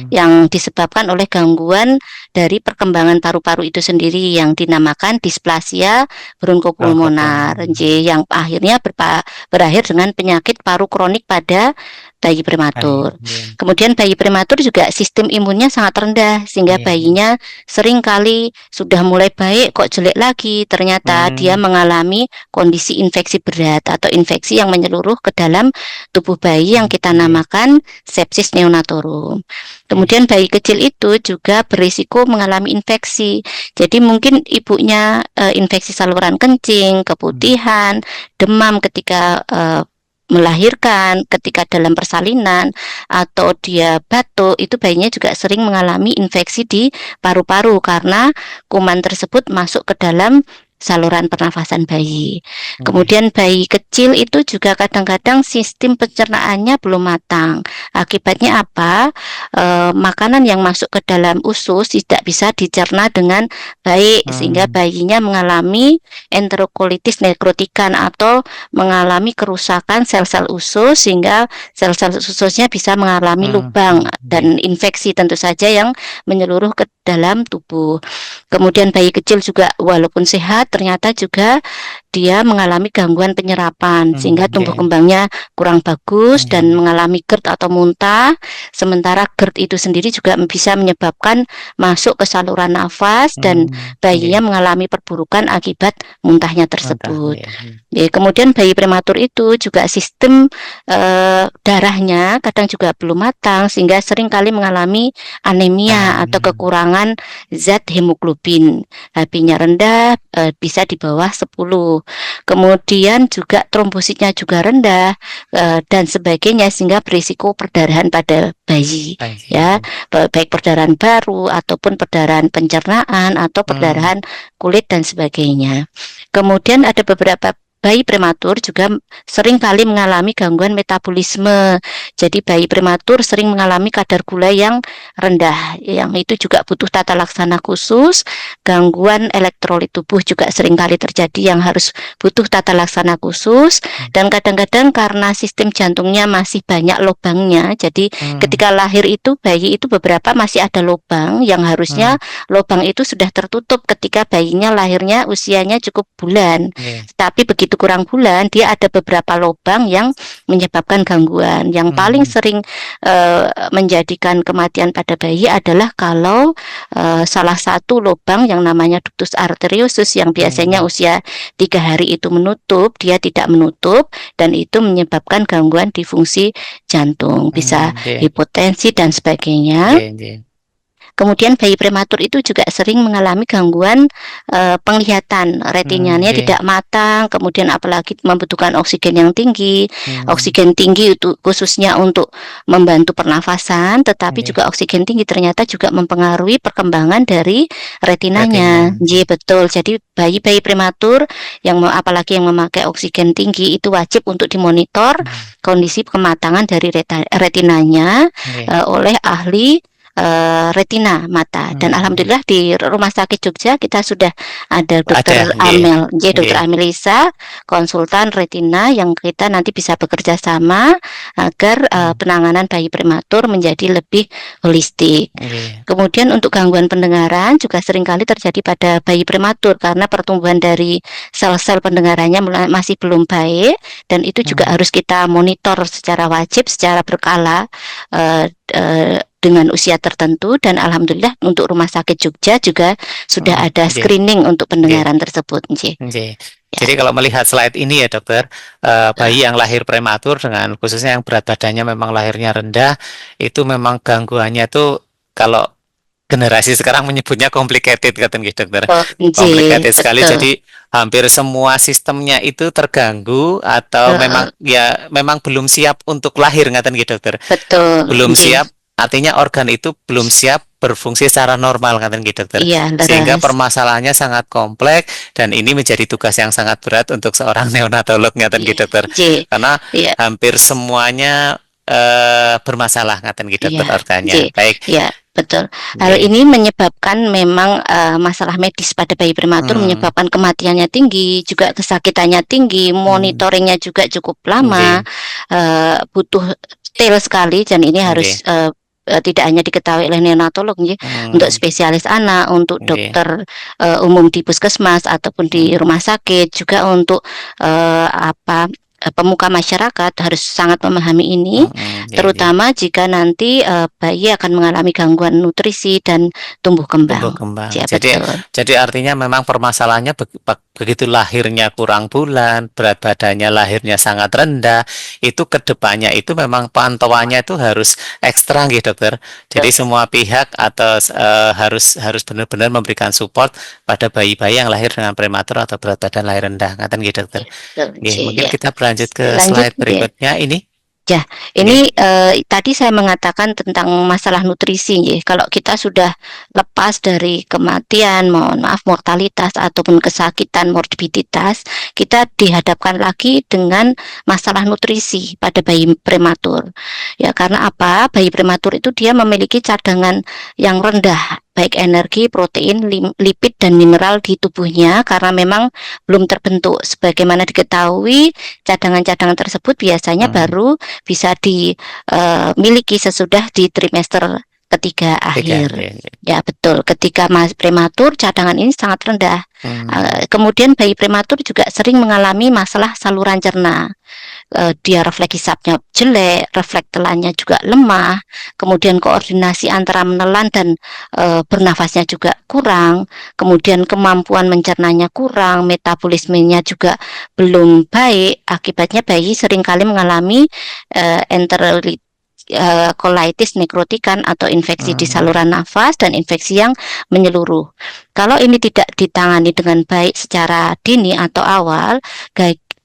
yang disebabkan oleh gangguan dari perkembangan paru-paru itu sendiri yang dinamakan displasia bronkopulmonar, yang akhirnya berakhir dengan penyakit paru kronik pada bayi prematur. Kemudian bayi prematur juga sistem imunnya sangat rendah sehingga bayinya sering kali sudah mulai baik kok jelek lagi, ternyata dia mengalami kondisi infeksi berat atau infeksi yang menyeluruh ke dalam tubuh bayi yang kita namakan sepsis neonatorum. Kemudian bayi kecil itu juga berisiko mengalami infeksi. Jadi mungkin ibunya infeksi saluran kencing, keputihan, demam ketika melahirkan, ketika dalam persalinan, atau dia batuk, itu bayinya juga sering mengalami infeksi di paru-paru karena kuman tersebut masuk ke dalam saluran pernafasan bayi. Kemudian bayi kecil itu juga kadang-kadang sistem pencernaannya belum matang. Akibatnya apa? Makanan yang masuk ke dalam usus tidak bisa dicerna dengan baik sehingga bayinya mengalami enterokolitis nekrotikan atau mengalami kerusakan sel-sel usus sehingga sel-sel ususnya bisa mengalami lubang dan infeksi tentu saja yang menyeluruh ke dalam tubuh. Kemudian bayi kecil juga walaupun sehat ternyata juga dia mengalami gangguan penyerapan sehingga tumbuh kembangnya kurang bagus dan mengalami GERD atau muntah. Sementara GERD itu sendiri juga bisa menyebabkan masuk ke saluran nafas dan bayinya mengalami perburukan akibat muntahnya tersebut. Kemudian bayi prematur itu juga sistem darahnya kadang juga belum matang sehingga sering kali mengalami anemia atau kekurangan zat hemoglobin. HB-nya rendah, bisa di bawah 10. Kemudian juga trombositnya juga rendah dan sebagainya sehingga berisiko perdarahan pada bayi, ya, baik perdarahan baru ataupun perdarahan pencernaan atau perdarahan kulit dan sebagainya. Kemudian ada beberapa bayi prematur juga sering kali mengalami gangguan metabolisme. Jadi bayi prematur sering mengalami kadar gula yang rendah, yang itu juga butuh tata laksana khusus. Gangguan elektrolit tubuh juga sering kali terjadi yang harus butuh tata laksana khusus. Dan kadang-kadang karena sistem jantungnya masih banyak lubangnya, jadi ketika lahir itu bayi itu beberapa masih ada lubang yang harusnya lubang itu sudah tertutup ketika bayinya lahirnya usianya cukup bulan. Tapi begitu kurang bulan, dia ada beberapa lubang yang menyebabkan gangguan. Yang paling sering menjadikan kematian pada bayi adalah kalau salah satu lubang yang namanya ductus arteriosus yang biasanya usia 3 hari itu menutup, dia tidak menutup dan itu menyebabkan gangguan di fungsi jantung, bisa hipotensi dan sebagainya. Kemudian bayi prematur itu juga sering mengalami gangguan penglihatan, retinanya tidak matang, kemudian apalagi membutuhkan oksigen yang tinggi. Oksigen tinggi itu khususnya untuk membantu pernafasan, tetapi juga oksigen tinggi ternyata juga mempengaruhi perkembangan dari retinanya. Iya betul. Jadi bayi-bayi prematur yang apalagi yang memakai oksigen tinggi itu wajib untuk dimonitor kondisi kematangan dari retinanya oleh ahli retina mata. Dan Hmm. alhamdulillah di Rumah Sakit Jogja kita sudah ada Ada, Dokter nggih. Amel, Dokter Nggih. Amelisa, konsultan retina yang kita nanti bisa bekerja sama agar penanganan bayi prematur menjadi lebih holistik. Nggih. Kemudian untuk gangguan pendengaran juga seringkali terjadi pada bayi prematur karena pertumbuhan dari sel-sel pendengarannya masih belum baik, dan itu juga harus kita monitor secara wajib, secara berkala dengan usia tertentu. Dan alhamdulillah untuk Rumah Sakit Jogja juga sudah ada Nggih. screening untuk pendengaran tersebut. Nggih. Nggih. Ya. Jadi kalau melihat slide ini ya dokter, bayi yang lahir prematur dengan khususnya yang berat badannya memang lahirnya rendah, itu memang gangguannya itu kalau generasi sekarang menyebutnya complicated kata gitu dokter. Oh, nggih, Complicated sekali, betul. jadi hampir semua sistemnya itu terganggu atau memang memang belum siap untuk lahir ngaten gitu dokter. Betul. Belum Nggih. siap, artinya organ itu belum siap berfungsi secara normal ngaten gitu dokter. Iya, Sehingga leres. permasalahannya sangat kompleks dan ini menjadi tugas yang sangat berat untuk seorang neonatolog ngaten gitu dokter. Nggih. Karena Iya. hampir semuanya bermasalah ngaten gitu dokter Iya. organnya. Nggih. Baik. Ya, betul. Hal Nggih. ini menyebabkan memang masalah medis pada bayi prematur menyebabkan kematiannya tinggi, juga kesakitannya tinggi, monitoringnya juga cukup lama, butuh detail sekali, dan ini harus tidak hanya diketahui oleh neonatolog, untuk spesialis anak, untuk dokter umum di puskesmas ataupun di rumah sakit, juga untuk pemuka masyarakat harus sangat memahami ini, terutama jika nanti bayi akan mengalami gangguan nutrisi dan tumbuh kembang. Tumbuh kembang. Ya, Jadi, betul. jadi artinya memang permasalahannya begitu lahirnya kurang bulan, berat badannya lahirnya sangat rendah, itu kedepannya itu memang pantauannya itu harus ekstra gitu dokter. Jadi semua pihak atau harus benar-benar memberikan support pada bayi-bayi yang lahir dengan prematur atau berat badan lahir rendah. Ngaten gitu dokter. Mungkin kita berlanjut ke slide berikutnya ini. Ya, ini tadi saya mengatakan tentang masalah nutrisi, ya. Kalau kita sudah lepas dari kematian, mohon maaf, mortalitas ataupun kesakitan, morbiditas, kita dihadapkan lagi dengan masalah nutrisi pada bayi prematur. Ya, karena apa? Bayi prematur itu dia memiliki cadangan yang rendah, baik energi, protein, lipid, dan mineral di tubuhnya, karena memang belum terbentuk. Sebagaimana diketahui, cadangan-cadangan tersebut biasanya baru bisa dimiliki sesudah di trimester ketiga akhir. Ya, betul. Ketika prematur, cadangan ini sangat rendah. Kemudian bayi prematur juga sering mengalami masalah saluran cerna. Dia refleks hisapnya jelek, refleks telannya juga lemah, kemudian koordinasi antara menelan dan bernafasnya juga kurang, kemudian kemampuan mencernanya kurang, metabolismenya juga belum baik. Akibatnya bayi seringkali mengalami colitis nekrotikan atau infeksi di saluran nafas dan infeksi yang menyeluruh. Kalau ini tidak ditangani dengan baik secara dini atau awal,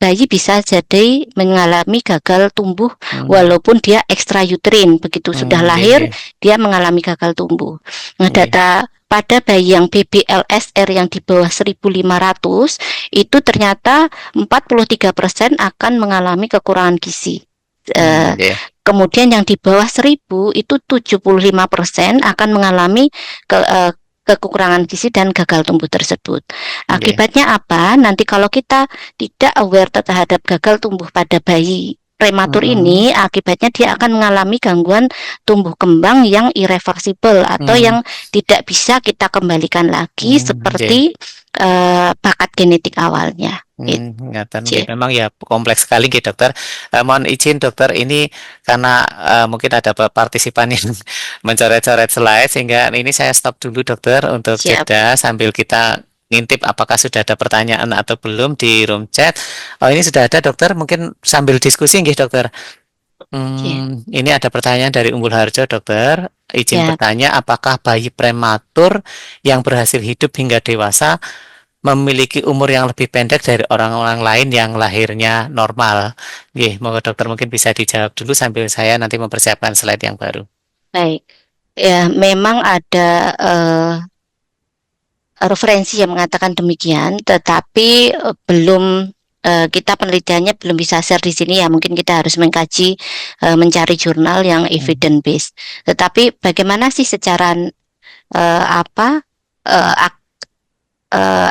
bayi bisa jadi mengalami gagal tumbuh walaupun dia ekstrauterin. Begitu sudah lahir, dia mengalami gagal tumbuh. Nah, data pada bayi yang BBLSR yang di bawah 1.500 itu ternyata 43% akan mengalami kekurangan gizi. Kemudian yang di bawah 1.000 itu 75% akan mengalami kekurangan gizi dan gagal tumbuh tersebut. Akibatnya apa? Nanti kalau kita tidak aware terhadap gagal tumbuh pada bayi prematur ini, akibatnya dia akan mengalami gangguan tumbuh kembang yang irreversible atau yang tidak bisa kita kembalikan lagi seperti bakat genetik awalnya. Memang ya kompleks sekali gitu dokter. Mohon izin dokter, ini karena mungkin ada partisipan yang mencoret-coret slide, sehingga ini saya stop dulu dokter untuk jeda sambil kita ngintip apakah sudah ada pertanyaan atau belum di room chat. Oh, ini sudah ada dokter, mungkin sambil diskusi nggih dokter. Ini ada pertanyaan dari Umbul Harjo dokter. Izin bertanya, apakah bayi prematur yang berhasil hidup hingga dewasa memiliki umur yang lebih pendek dari orang-orang lain yang lahirnya normal? Moga dokter mungkin bisa dijawab dulu sambil saya nanti mempersiapkan slide yang baru. Baik, ya memang ada referensi yang mengatakan demikian, tetapi belum kita penelitiannya belum bisa share di sini ya, mungkin kita harus mengkaji, mencari jurnal yang evidence based. Tetapi bagaimana sih secara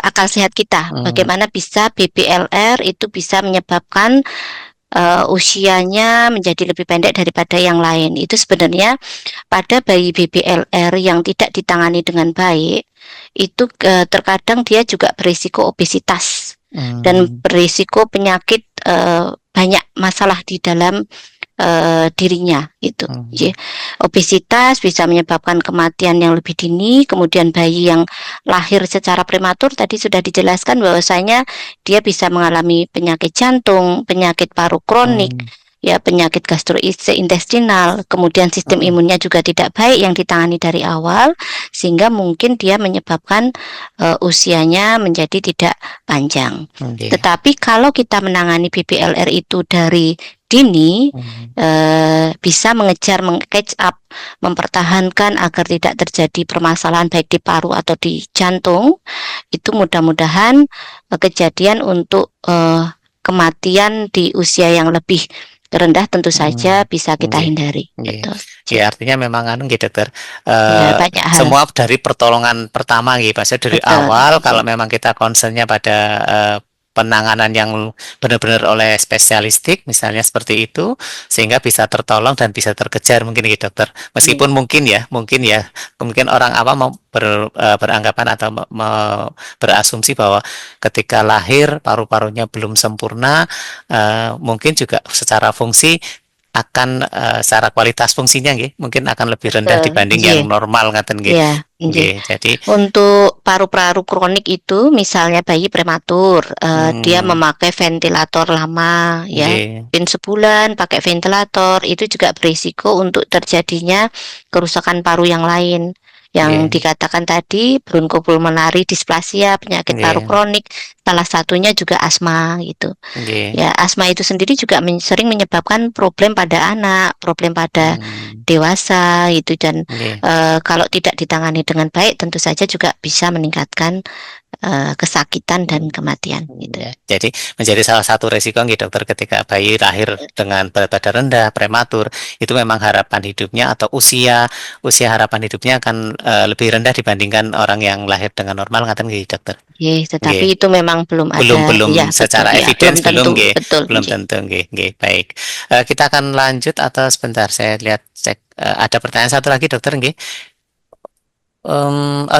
akal sehat kita, bagaimana bisa BBLR itu bisa menyebabkan usianya menjadi lebih pendek daripada yang lain. Itu sebenarnya pada bayi BBLR yang tidak ditangani dengan baik, itu terkadang dia juga berisiko obesitas dan berisiko penyakit, banyak masalah di dalam dirinya itu. Obesitas bisa menyebabkan kematian yang lebih dini. Kemudian bayi yang lahir secara prematur tadi sudah dijelaskan bahwasanya dia bisa mengalami penyakit jantung, penyakit paru kronik, ya, penyakit gastrointestinal, kemudian sistem imunnya juga tidak baik yang ditangani dari awal, sehingga mungkin dia menyebabkan usianya menjadi tidak panjang. Tetapi kalau kita menangani BBLR itu dari dini, bisa mengejar, catch up, mempertahankan agar tidak terjadi permasalahan baik di paru atau di jantung, itu mudah-mudahan kejadian untuk kematian di usia yang lebih rendah tentu saja bisa kita hindari. Gitu. Ya, artinya memang gitu, Dokter. Banyak hal. Semua dari pertolongan pertama gitu, maksudnya dari awal. Kalau memang kita concernnya pada penanganan yang benar-benar oleh spesialistik, misalnya seperti itu, sehingga bisa tertolong dan bisa terkejar mungkin gitu, Dokter. Meskipun mungkin orang awam beranggapan atau berasumsi bahwa ketika lahir paru-parunya belum sempurna, mungkin juga secara fungsi akan secara kualitas fungsinya mungkin akan lebih rendah dibanding yang normal ngaten nggih. Jadi untuk paru-paru kronik itu misalnya bayi prematur, dia memakai ventilator lama, ya, pin sebulan pakai ventilator, itu juga berisiko untuk terjadinya kerusakan paru yang lain. Yang dikatakan tadi bronchopulmonary dysplasia, penyakit paru kronik, salah satunya juga asma gitu. Ya, asma itu sendiri juga sering menyebabkan problem pada anak, problem pada dewasa gitu, dan kalau tidak ditangani dengan baik tentu saja juga bisa meningkatkan kesakitan dan kematian gitu. Jadi menjadi salah satu resiko Dokter, ketika bayi lahir dengan berat badan rendah, prematur, itu memang harapan hidupnya atau usia harapan hidupnya akan lebih rendah dibandingkan orang yang lahir dengan normal ngaten Dokter. Tetapi itu memang belum ada. Belum secara evidence belum belum tentu. Baik. Kita akan lanjut atau sebentar saya lihat ada pertanyaan satu lagi Dokter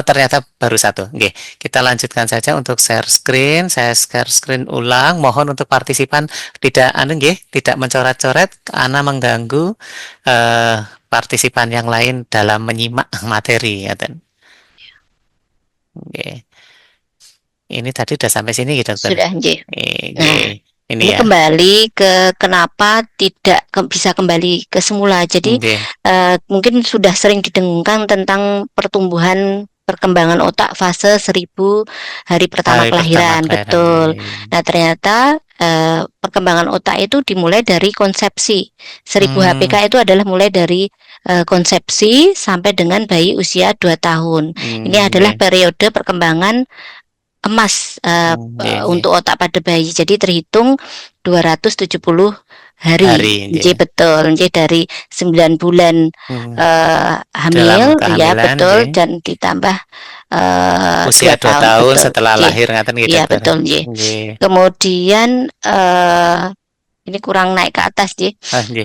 ternyata baru satu. Kita lanjutkan saja untuk share screen. Saya share screen ulang. Mohon untuk partisipan tidak mencoret-coret karena mengganggu partisipan yang lain dalam menyimak materi. Ini tadi sudah sampai sini Dokter. Sudah, Ini ya. Kembali ke kenapa tidak bisa kembali ke semula. Jadi mungkin sudah sering didengungkan tentang perkembangan otak fase 1000 hari pertama kelahiran. Betul. Nah, ternyata perkembangan otak itu dimulai dari konsepsi. 1000 HPK itu adalah mulai dari konsepsi sampai dengan bayi usia 2 tahun. Ini adalah periode perkembangan emas untuk otak pada bayi. Jadi terhitung 270 hari. Betul. Jadi dari 9 bulan hamil, ya betul, dan ditambah usia 2 tahun setelah lahir ngaten gitu. Iya, betul, Kemudian ini kurang naik ke atas,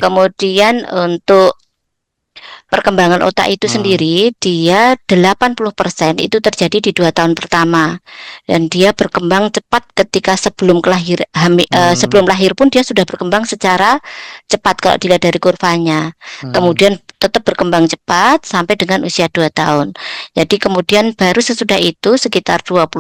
Kemudian untuk perkembangan otak itu sendiri, dia 80% itu terjadi di 2 tahun pertama, dan dia berkembang cepat ketika sebelum sebelum lahir pun dia sudah berkembang secara cepat kalau dilihat dari kurvanya. Kemudian tetap berkembang cepat sampai dengan usia 2 tahun. Jadi kemudian baru sesudah itu sekitar 20%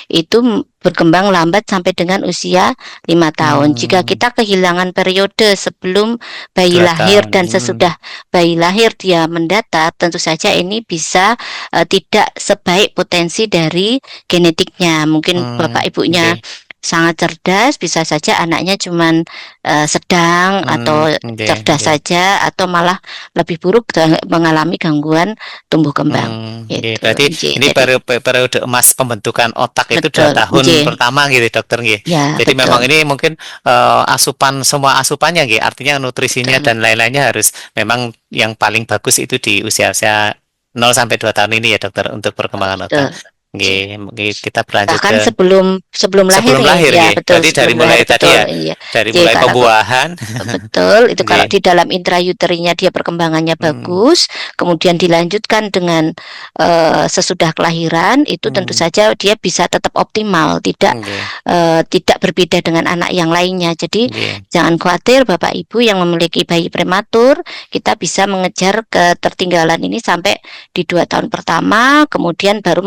itu berkembang lambat sampai dengan usia 5 tahun. Jika kita kehilangan periode sebelum bayi lahir dan sesudah bayi lahir dia mendatar, tentu saja ini bisa tidak sebaik potensi dari genetiknya. Mungkin bapak ibunya sangat cerdas, bisa saja anaknya cuman sedang atau Nggih, cerdas nggih. saja, atau malah lebih buruk mengalami gangguan tumbuh kembang. Nggih, Itu, berarti nggih. ini Jadi periode emas pembentukan otak itu 2 betul, tahun nggih. pertama gitu, Dokter, nggih. Ya, Jadi memang betul, ini mungkin semua asupannya nggih, artinya nutrisinya betul, dan lain-lainnya harus memang yang paling bagus itu di usia-usia 0 sampai 2 tahun ini ya, Dokter, untuk perkembangan betul. otak. Nggih. Nggih, mungkin kita berlanjut Bahkan ke sebelum lahir sebelum ya, lahir ya nggih. betul, Berarti dari sebelum mulai lahir, tadi betul, ya, iya. dari Jadi mulai kalau pembuahan. betul, itu kalau Nggih. di dalam intrauterinya dia perkembangannya Hmm, bagus, kemudian dilanjutkan dengan sesudah kelahiran, itu tentu hmm, saja dia bisa tetap optimal, nggih, tidak berbeda dengan anak yang lainnya. Jadi nggih. jangan khawatir Bapak Ibu yang memiliki bayi prematur, kita bisa mengejar ketertinggalan ini sampai di 2 tahun pertama, kemudian baru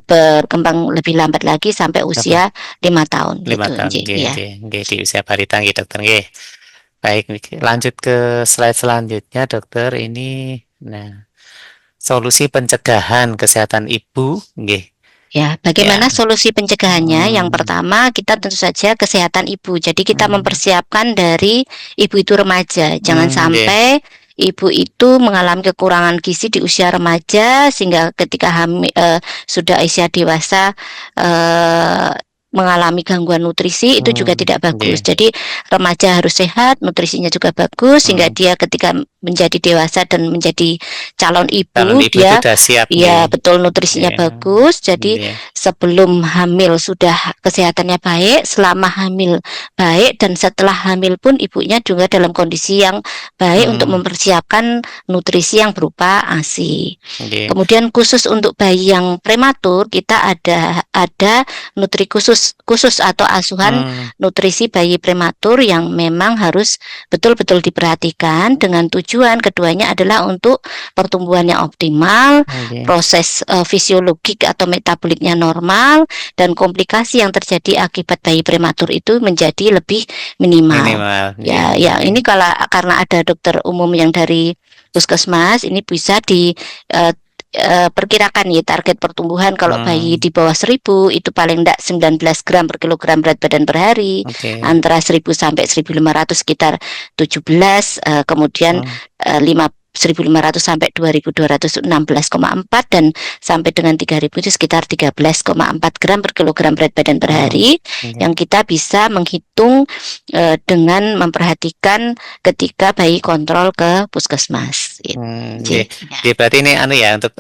berkembang lebih lambat lagi sampai Apa? usia 5 tahun 5 tahun, gitu, nggih, ya. nggih, nggih, di usia balita nggih, Dokter, nggih. Baik, nggih. Lanjut ke slide selanjutnya, Dokter. Ini, nah, solusi pencegahan kesehatan ibu, nggih. Ya, Ya. bagaimana solusi pencegahannya? Yang Hmm, pertama, kita tentu saja kesehatan ibu. Jadi kita hmm, mempersiapkan dari ibu itu remaja. Jangan nggih, sampai ibu itu mengalami kekurangan gizi di usia remaja sehingga ketika sudah usia dewasa eh, mengalami gangguan nutrisi itu juga tidak nggih, bagus. Jadi remaja harus sehat, nutrisinya juga bagus sehingga hmm. dia ketika menjadi dewasa dan menjadi calon Calon ibu ibu itu dia udah siap, nggih. ya betul nutrisinya Nggih, bagus. Jadi nggih, sebelum hamil sudah kesehatannya baik, selama hamil baik, dan setelah hamil pun ibunya juga dalam kondisi yang baik untuk hmm, mempersiapkan nutrisi yang berupa ASI. nggih, Kemudian khusus untuk bayi yang prematur kita ada nutri khusus atau asuhan hmm, nutrisi bayi prematur yang memang harus betul-betul diperhatikan dengan tujuan keduanya adalah untuk pertumbuhannya optimal, nggih. proses fisiologik atau metaboliknya normal, dan komplikasi yang terjadi akibat bayi prematur itu menjadi lebih minimal. Minimal, nggih, Ya, yang nggih. ini karena ada dokter umum yang dari puskesmas, ini bisa perkirakan ya target pertumbuhan kalau bayi Hmm, di bawah 1000 itu paling tidak 19 gram per kilogram berat badan per hari, oke. antara 1000 sampai 1500 sekitar 17, kemudian Hmm, 1500 sampai 2216,4, dan sampai dengan 3000 itu sekitar 13,4 gram per kilogram berat badan per hmm, hari, nggih. yang kita bisa menghitung dengan memperhatikan ketika bayi kontrol ke puskesmas. Nggih. Ya, Nggih, berarti ini anu ya untuk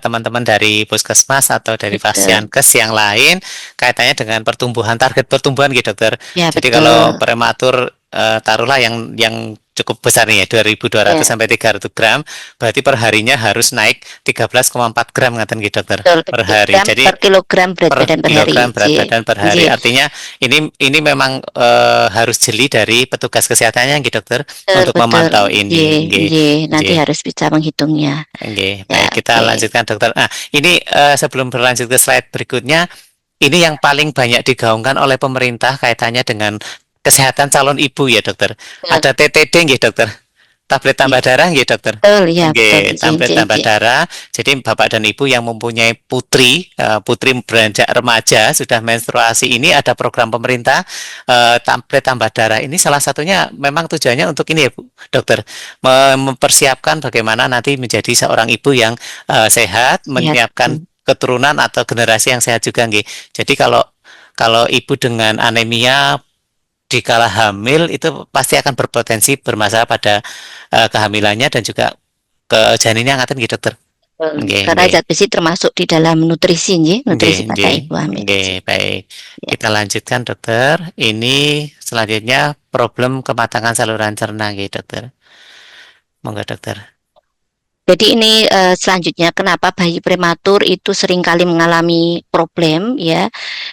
teman-teman dari puskesmas atau dari betul. Fasiankes yang lain kaitannya dengan pertumbuhan, target pertumbuhan gitu, Dokter. Ya, Jadi kalau betul. prematur taruhlah yang cukup besar nih ya 2.200 Ya, sampai 300 gram, berarti per harinya harus naik 13,4 gram ngaten gitu, Dokter, betul. per 3 hari. gram Jadi per kilogram berat per badan per hari. kilogram berat badan per hari. Artinya ini memang harus jeli dari petugas kesehatannya gitu, Dokter, Betul, untuk betul. memantau ini. Nggih, Nanti nggih. harus bisa menghitungnya. Oke, Ya, baik, kita oke. lanjutkan, Dokter. Nah, ini sebelum berlanjut ke slide berikutnya, ini yang paling banyak digaungkan oleh pemerintah kaitannya dengan kesehatan calon ibu ya, Dokter. Betul, Ada TTD nggih, Dokter. Tablet tambah darah nggih, Dokter. betul, ya, betul. Nggih, tablet tambah darah. Jadi Bapak dan Ibu yang mempunyai putri beranjak remaja sudah menstruasi, ini ada program pemerintah tablet tambah darah. Ini salah satunya memang tujuannya untuk ini ya, Bu, Dokter, mempersiapkan bagaimana nanti menjadi seorang ibu yang sehat, Lihat. menyiapkan keturunan atau generasi yang sehat juga nggih. Jadi kalau kalau ibu dengan anemia di kala hamil itu pasti akan berpotensi bermasalah pada kehamilannya dan juga ke janinnya ngaten gitu, Dokter. Nggih, Karena nggih. zat besi termasuk di dalam nutrisi, Nggih, nutrisi pada nggih. ibu hamil. Nggih, baik. Ya. Kita lanjutkan, Dokter. Ini selanjutnya problem kematangan saluran cerna nggih, Dokter. Monggo, Dokter. Jadi ini selanjutnya kenapa bayi prematur itu seringkali mengalami problem ya,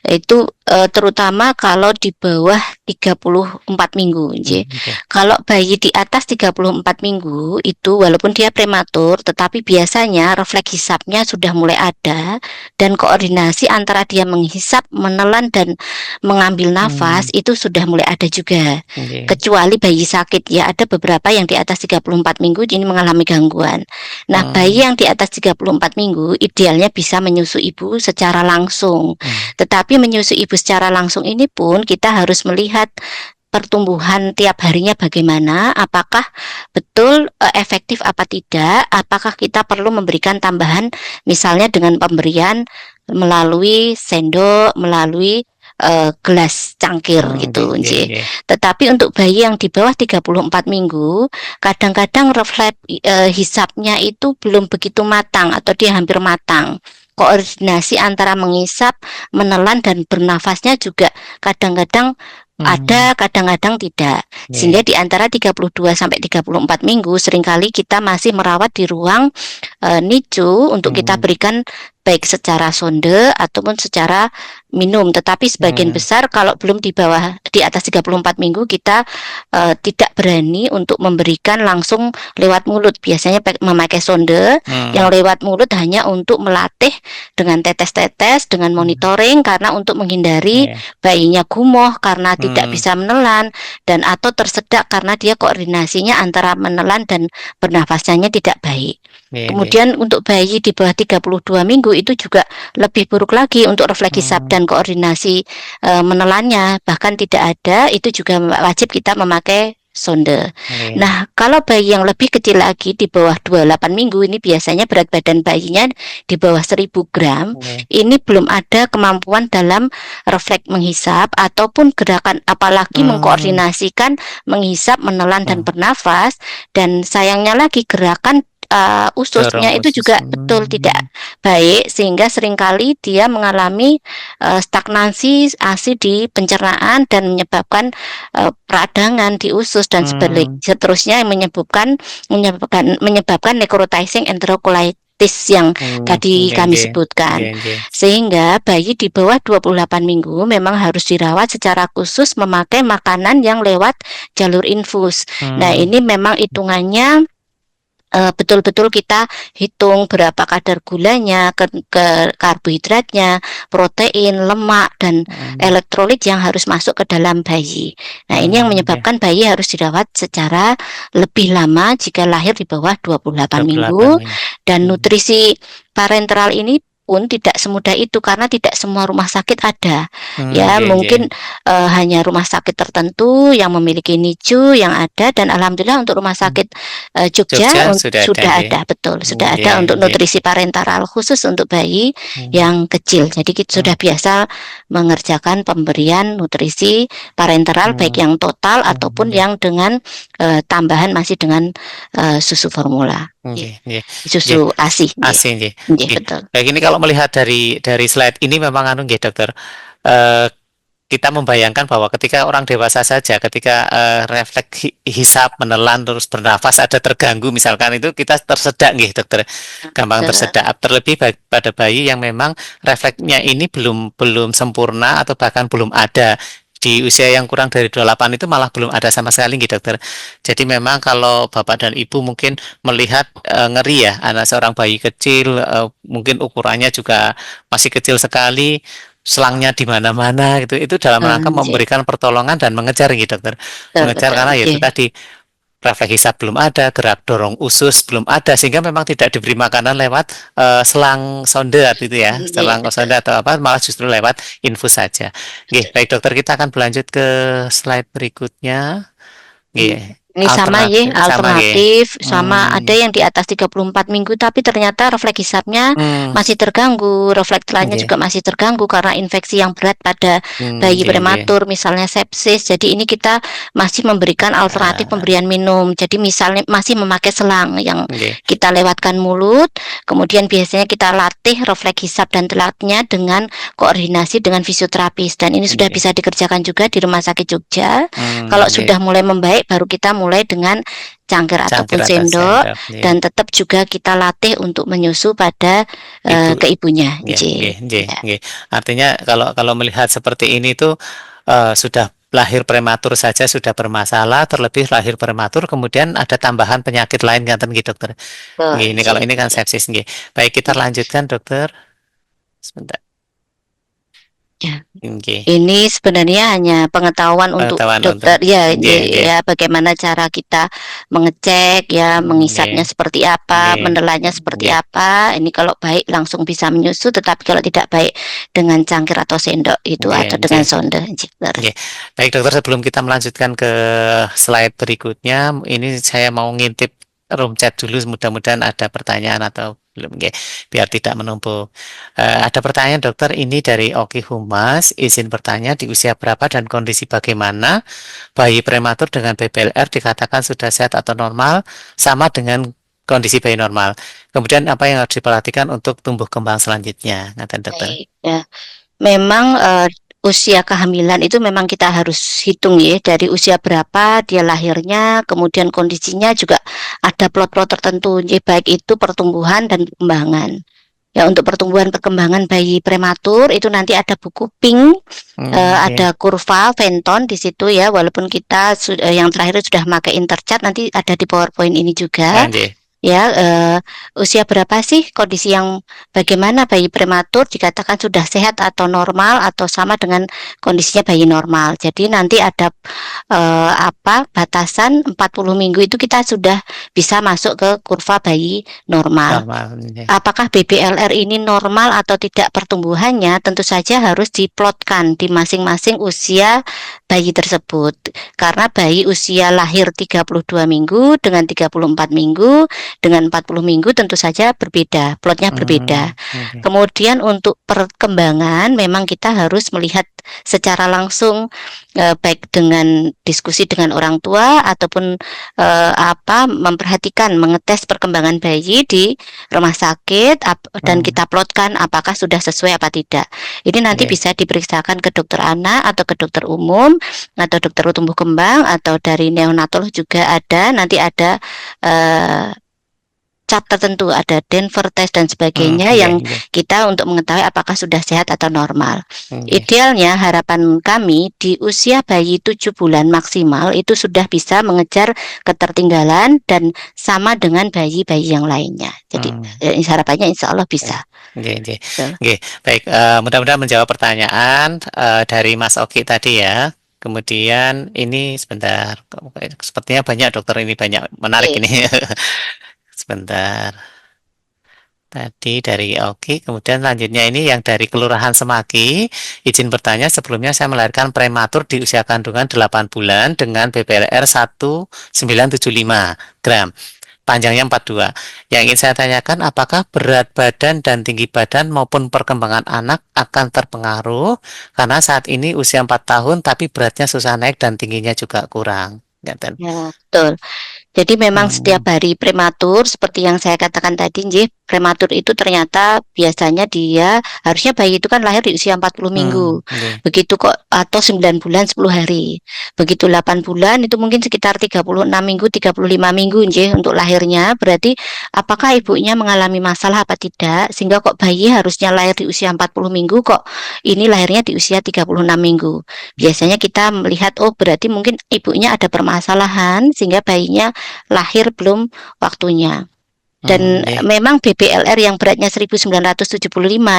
itu terutama kalau di bawah 34 minggu. Oke. Kalau bayi di atas 34 minggu itu walaupun dia prematur tetapi biasanya refleks hisapnya sudah mulai ada, dan koordinasi antara dia menghisap, menelan, dan mengambil nafas itu sudah mulai ada juga. Nggih. Kecuali bayi sakit ya, ada beberapa yang di atas 34 minggu ini mengalami gangguan. Nah, bayi yang di atas 34 minggu idealnya bisa menyusu ibu secara langsung. Tetapi menyusu ibu infus secara langsung ini pun kita harus melihat pertumbuhan tiap harinya bagaimana, apakah betul efektif apa tidak, apakah kita perlu memberikan tambahan misalnya dengan pemberian melalui sendok, melalui gelas cangkir gitu, nggih. Tetapi untuk bayi yang di bawah 34 minggu, kadang-kadang refleks hisapnya itu belum begitu matang atau dia hampir matang. Koordinasi antara mengisap, menelan dan bernafasnya juga kadang-kadang ada, kadang-kadang tidak. Sehingga di antara 32 sampai 34 minggu seringkali kita masih merawat di ruang NICU untuk kita berikan baik secara sonde ataupun secara minum. Tetapi sebagian besar kalau belum di atas 34 minggu kita tidak berani untuk memberikan langsung lewat mulut. Biasanya memakai sonde yang lewat mulut hanya untuk melatih dengan tetes-tetes, dengan monitoring karena untuk menghindari bayinya gumoh karena tidak bisa menelan dan atau tersedak karena dia koordinasinya antara menelan dan bernafasnya tidak baik. Kemudian untuk bayi di bawah 32 minggu itu juga lebih buruk lagi untuk refleks hisap dan koordinasi menelannya bahkan tidak ada, itu juga wajib kita memakai sonde. Nah, kalau bayi yang lebih kecil lagi di bawah 28 minggu ini biasanya berat badan bayinya di bawah 1000 gram, ini belum ada kemampuan dalam refleks menghisap ataupun gerakan apalagi mengkoordinasikan menghisap, menelan dan bernafas, dan sayangnya lagi gerakan ususnya itu juga betul tidak baik sehingga seringkali dia mengalami stagnasi ASI di pencernaan dan menyebabkan peradangan di usus dan seterusnya yang menyebabkan necrotizing enterocolitis yang tadi kami sebutkan. Sehingga bayi di bawah 28 minggu memang harus dirawat secara khusus memakai makanan yang lewat jalur infus. Nah, ini memang hitungannya betul-betul kita hitung berapa kadar gulanya, ke karbohidratnya, protein, lemak, dan elektrolit yang harus masuk ke dalam bayi. Nah, ini yang menyebabkan bayi harus dirawat secara lebih lama jika lahir di bawah 28 minggu. Dan nutrisi parenteral ini pun tidak semudah itu karena tidak semua rumah sakit ada. Mungkin hanya rumah sakit tertentu yang memiliki NICU yang ada, dan alhamdulillah untuk rumah sakit Jogja sudah ada, betul, sudah ada untuk nutrisi parenteral khusus untuk bayi yang kecil. Jadi kita sudah biasa mengerjakan pemberian nutrisi parenteral baik yang total ataupun yang dengan tambahan masih dengan susu formula. Susu ASI. Betul. Baik, ini kalau melihat dari slide ini memang dokter, kita membayangkan bahwa ketika orang dewasa saja ketika refleks hisap, menelan terus bernafas ada terganggu misalkan, itu kita tersedak dokter, gampang tersedak. Terlebih pada bayi yang memang refleksnya ini belum sempurna atau bahkan belum ada. Di usia yang kurang dari 28 itu malah belum ada sama sekali dokter. Jadi memang kalau bapak dan ibu mungkin melihat ngeri ya, anak seorang bayi kecil mungkin ukurannya juga masih kecil sekali, selangnya di mana-mana gitu, itu dalam rangka memberikan pertolongan dan mengejar dokter. Mengejar karena itu tadi refleks hisap belum ada, gerak dorong usus belum ada, sehingga memang tidak diberi makanan lewat selang sonde itu ya, selang sonde atau apa, malah justru lewat infus saja. Baik dokter, kita akan berlanjut ke slide berikutnya. Ini alternatif sama ada yang di atas 34 minggu tapi ternyata refleks hisapnya masih terganggu, refleks telannya juga masih terganggu karena infeksi yang berat pada bayi prematur, misalnya sepsis. Jadi ini kita masih memberikan alternatif pemberian minum. Jadi misalnya masih memakai selang yang kita lewatkan mulut, kemudian biasanya kita latih refleks hisap dan telannya dengan koordinasi dengan fisioterapis, dan ini sudah bisa dikerjakan juga di Rumah Sakit Jogja. Kalau sudah mulai membaik baru kita mulai dengan cangkir ataupun sendok, dan tetap juga kita latih untuk menyusu pada ke ibunya. Artinya kalau melihat seperti ini tuh sudah lahir prematur saja sudah bermasalah, terlebih lahir prematur kemudian ada tambahan penyakit lain kan dokter. Ini kalau ini kan sepsis. Baik, kita lanjutkan dokter. Sebentar. Ya. Oke. Ini sebenarnya hanya pengetahuan untuk Pengetahuan dokter, untuk ya, nggih, ya bagaimana cara kita mengecek, ya mengisapnya nggih, seperti apa, nggih, menelannya seperti nggih, apa. Ini kalau baik langsung bisa menyusut, tetapi kalau tidak baik dengan cangkir atau sendok itu nggih, atau dengan nggih. sonde, dokter. Oke, baik dokter, sebelum kita melanjutkan ke slide berikutnya, ini saya mau ngintip room chat dulu, mudah-mudahan ada pertanyaan atau belum, oke, biar tidak menumpuk. Ada pertanyaan dokter, ini dari Oki Humas, izin bertanya di usia berapa dan kondisi bagaimana bayi prematur dengan BBLR dikatakan sudah sehat atau normal, sama dengan kondisi bayi normal. Kemudian apa yang harus diperhatikan untuk tumbuh kembang selanjutnya, ngaten dokter. Baik, ya. Memang usia kehamilan itu memang kita harus hitung ya dari usia berapa dia lahirnya, kemudian kondisinya juga ada plot-plot tertentu, ya, baik itu pertumbuhan dan perkembangan. Ya untuk pertumbuhan perkembangan bayi prematur itu nanti ada buku pink, Oke, ada kurva Fenton di situ ya. Walaupun kita yang terakhir sudah pakai Interchat, nanti ada di PowerPoint ini juga. nggih. Ya, usia berapa sih kondisi yang bagaimana bayi prematur dikatakan sudah sehat atau normal atau sama dengan kondisinya bayi normal. Jadi nanti ada batasan 40 minggu itu kita sudah bisa masuk ke kurva bayi normal. Normal, nggih. Apakah BBLR ini normal atau tidak pertumbuhannya, tentu saja harus diplotkan di masing-masing usia bayi tersebut. Karena bayi usia lahir 32 minggu dengan 34 minggu dengan 40 minggu tentu saja berbeda, plotnya berbeda. Oke. Kemudian untuk perkembangan memang kita harus melihat secara langsung, baik dengan diskusi dengan orang tua ataupun memperhatikan, mengetes perkembangan bayi di rumah sakit dan kita plotkan apakah sudah sesuai apa tidak. Ini nanti Oke. bisa diperiksakan ke dokter anak atau ke dokter umum atau dokter tumbuh kembang atau dari neonatolog juga ada. Nanti ada cap tertentu, ada Denver test dan sebagainya yang Nggih. kita untuk mengetahui apakah sudah sehat atau normal. Nggih. Idealnya harapan kami di usia bayi 7 bulan maksimal itu sudah bisa mengejar ketertinggalan dan sama dengan bayi-bayi yang lainnya. Jadi harapannya insya Allah bisa. Nggih. Betul. Nggih. Baik, mudah-mudahan menjawab pertanyaan dari Mas Oki tadi ya. Kemudian ini sebentar, sepertinya banyak dokter, ini banyak menarik Oke. ini. Sebentar. Tadi dari Oki, kemudian selanjutnya ini yang dari Kelurahan Semaki. Izin bertanya, sebelumnya saya melahirkan prematur di usia kandungan 8 bulan dengan BBLR 1975 gram. Panjangnya 42. Yang ingin saya tanyakan, apakah berat badan dan tinggi badan maupun perkembangan anak akan terpengaruh karena saat ini usia 4 tahun tapi beratnya susah naik dan tingginya juga kurang. Ngaten. Ya, betul. Jadi memang setiap hari prematur seperti yang saya katakan tadi, nggih, prematur itu ternyata biasanya dia harusnya bayi itu kan lahir di usia 40 minggu. Nggih. Begitu kok atau 9 bulan 10 hari. Begitu 8 bulan itu mungkin sekitar 36 minggu, 35 minggu nggih untuk lahirnya. Berarti apakah ibunya mengalami masalah apa tidak sehingga kok bayi harusnya lahir di usia 40 minggu kok ini lahirnya di usia 36 minggu. Biasanya kita melihat oh berarti mungkin ibunya ada permasalahan sehingga bayinya lahir belum waktunya. Dan memang BBLR yang beratnya 1975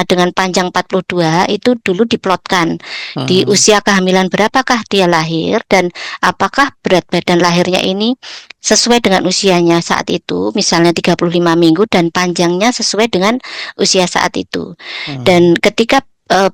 dengan panjang 42 itu dulu diplotkan di usia kehamilan berapakah dia lahir dan apakah berat badan lahirnya ini sesuai dengan usianya saat itu, misalnya 35 minggu dan panjangnya sesuai dengan usia saat itu. Dan ketika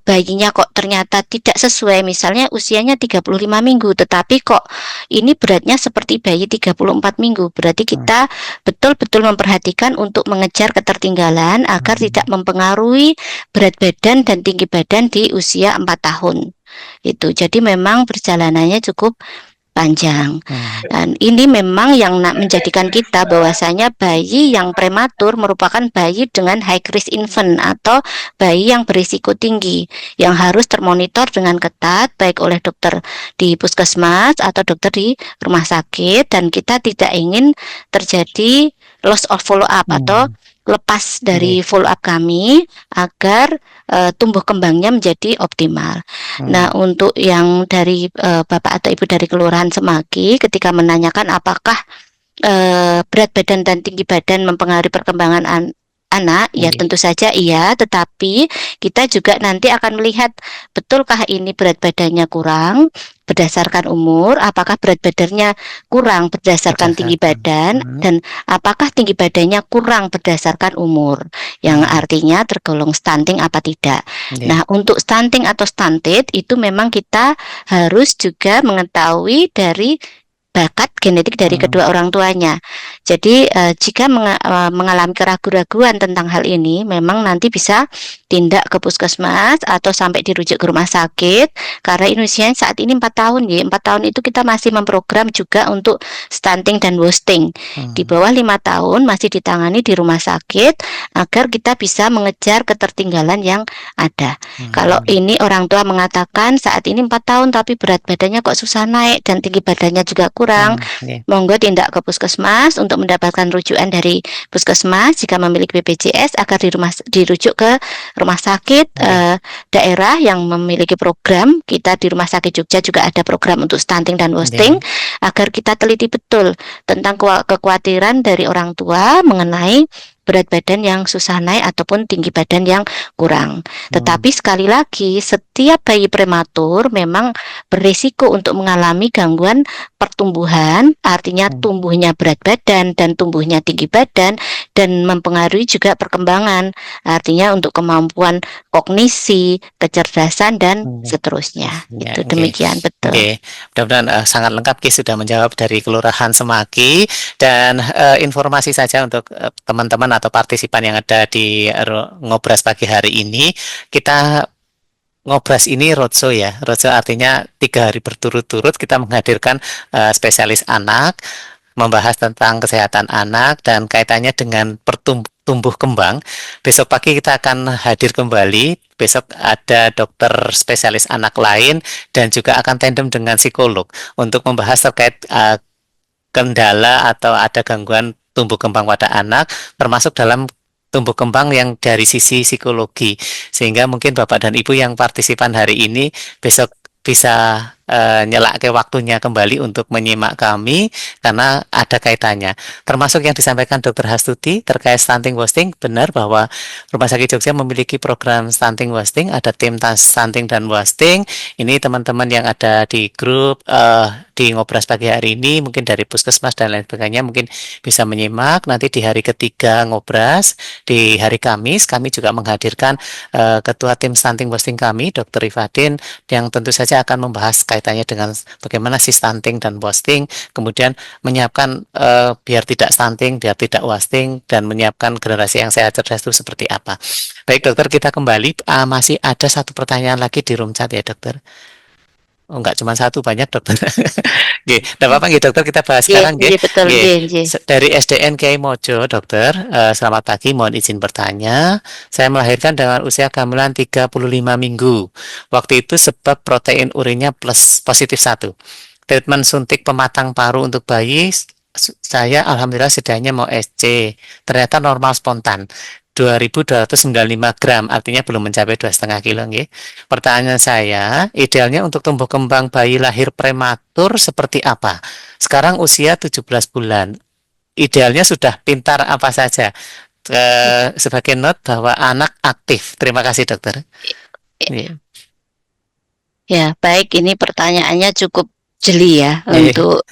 bayinya kok ternyata tidak sesuai, misalnya usianya 35 minggu tetapi kok ini beratnya seperti bayi 34 minggu, berarti kita betul-betul memperhatikan untuk mengejar ketertinggalan agar tidak mempengaruhi berat badan dan tinggi badan di usia 4 tahun itu. Jadi memang perjalanannya cukup panjang. Dan ini memang yang menjadikan kita bahwasanya bayi yang prematur merupakan bayi dengan high risk infant atau bayi yang berisiko tinggi yang harus termonitor dengan ketat baik oleh dokter di puskesmas atau dokter di rumah sakit, dan kita tidak ingin terjadi loss of follow up atau lepas dari follow up kami agar tumbuh kembangnya menjadi optimal. Nah, untuk yang dari Bapak atau Ibu dari Kelurahan Semaki ketika menanyakan apakah berat badan dan tinggi badan mempengaruhi perkembangan anak, ya Nggih. tentu saja iya, tetapi kita juga nanti akan melihat betulkah ini berat badannya kurang berdasarkan umur, apakah berat badannya kurang berdasarkan tinggi badan, dan apakah tinggi badannya kurang berdasarkan umur, yang artinya tergolong stunting apa tidak. Nggih. Nah, untuk stunting atau stunted itu memang kita harus juga mengetahui dari bakat genetik dari kedua orang tuanya. Jadi jika mengalami keraguan-raguan tentang hal ini, memang nanti bisa tindak ke puskesmas atau sampai dirujuk ke rumah sakit. Karena ini usianya saat ini 4 tahun ya. 4 tahun itu kita masih memprogram juga untuk stunting dan wasting. Di bawah 5 tahun masih ditangani di rumah sakit agar kita bisa mengejar ketertinggalan yang ada. Kalau ini orang tua mengatakan saat ini 4 tahun tapi berat badannya kok susah naik dan tinggi badannya juga kurang, monggo tindak ke puskesmas untuk mendapatkan rujukan dari puskesmas jika memiliki BPJS agar dirujuk ke rumah sakit daerah yang memiliki program. Kita di Rumah Sakit Jogja juga ada program untuk stunting dan wasting, agar kita teliti betul tentang kekhawatiran dari orang tua mengenai berat badan yang susah naik ataupun tinggi badan yang kurang. Tetapi sekali lagi, setiap bayi prematur memang berisiko untuk mengalami gangguan pertumbuhan, artinya tumbuhnya berat badan dan tumbuhnya tinggi badan, dan mempengaruhi juga perkembangan, artinya untuk kemampuan kognisi, kecerdasan, dan seterusnya. Ya, Itu demikian, betul. Mudah-mudahan sangat lengkap Ki sudah menjawab dari Kelurahan Semaki, dan informasi saja untuk teman-teman atau partisipan yang ada di Ngobras pagi hari ini. Kita Ngobras ini roadshow ya. Roadshow artinya 3 hari berturut-turut kita menghadirkan spesialis anak, membahas tentang kesehatan anak dan kaitannya dengan tumbuh kembang. Besok pagi kita akan hadir kembali. Besok ada dokter spesialis anak lain dan juga akan tandem dengan psikolog untuk membahas terkait kendala atau ada gangguan tumbuh kembang pada anak, termasuk dalam tumbuh kembang yang dari sisi psikologi. Sehingga mungkin Bapak dan Ibu yang partisipan hari ini besok bisa nyelak ke waktunya kembali untuk menyimak kami karena ada kaitannya. Termasuk yang disampaikan Dr. Hastuti terkait stunting wasting, benar bahwa Rumah Sakit Jogja memiliki program stunting wasting, ada tim stunting dan wasting. Ini teman-teman yang ada di grup di Ngobras pagi hari ini, mungkin dari puskesmas dan lain sebagainya, mungkin bisa menyimak. Nanti di hari ketiga Ngobras, di hari Kamis, kami juga menghadirkan ketua tim stunting wasting kami, Dr. Rifadin, yang tentu saja akan membahas kaitannya dengan bagaimana si stunting dan wasting, kemudian menyiapkan biar tidak stunting, biar tidak wasting, dan menyiapkan generasi yang sehat cerdas itu seperti apa. Baik dokter, kita kembali. Masih ada satu pertanyaan lagi di room chat ya dokter. Oh, enggak cuma satu, banyak dokter. Nggih, enggak apa-apa nggih dokter, kita bahas sekarang nggih. Betul, Dari SDN Kiai Mojo, dokter, selamat pagi, mohon izin bertanya. Saya melahirkan dengan usia kehamilan 35 minggu. Waktu itu sebab protein urinnya plus positif 1. Treatment suntik pematang paru untuk bayi, saya alhamdulillah sedianya mau SC. Ternyata normal spontan. 2.295 gram, artinya belum mencapai 2,5 kilo. Nggih. Pertanyaan saya, idealnya untuk tumbuh kembang bayi lahir prematur seperti apa? Sekarang usia 17 bulan. Idealnya sudah pintar apa saja? Sebagai note bahwa anak aktif. Terima kasih dokter. Ya, baik, ini pertanyaannya cukup jeli ya untuk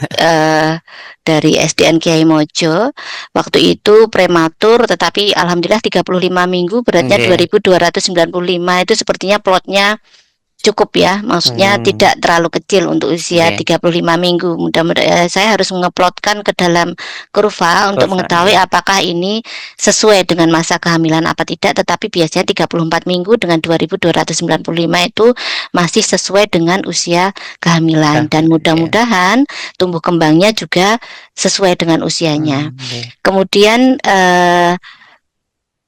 dari SDN Kiai Mojo. Waktu itu prematur tetapi alhamdulillah 35 minggu, beratnya 2.295. Itu sepertinya plotnya cukup ya, maksudnya tidak terlalu kecil untuk usia 35 minggu. Mudah-mudahan saya harus mengeplotkan ke dalam kurva untuk mengetahui apakah ini sesuai dengan masa kehamilan apa tidak, tetapi biasanya 34 minggu dengan 2.295 itu masih sesuai dengan usia kehamilan, dan mudah-mudahan tumbuh kembangnya juga sesuai dengan usianya. Kemudian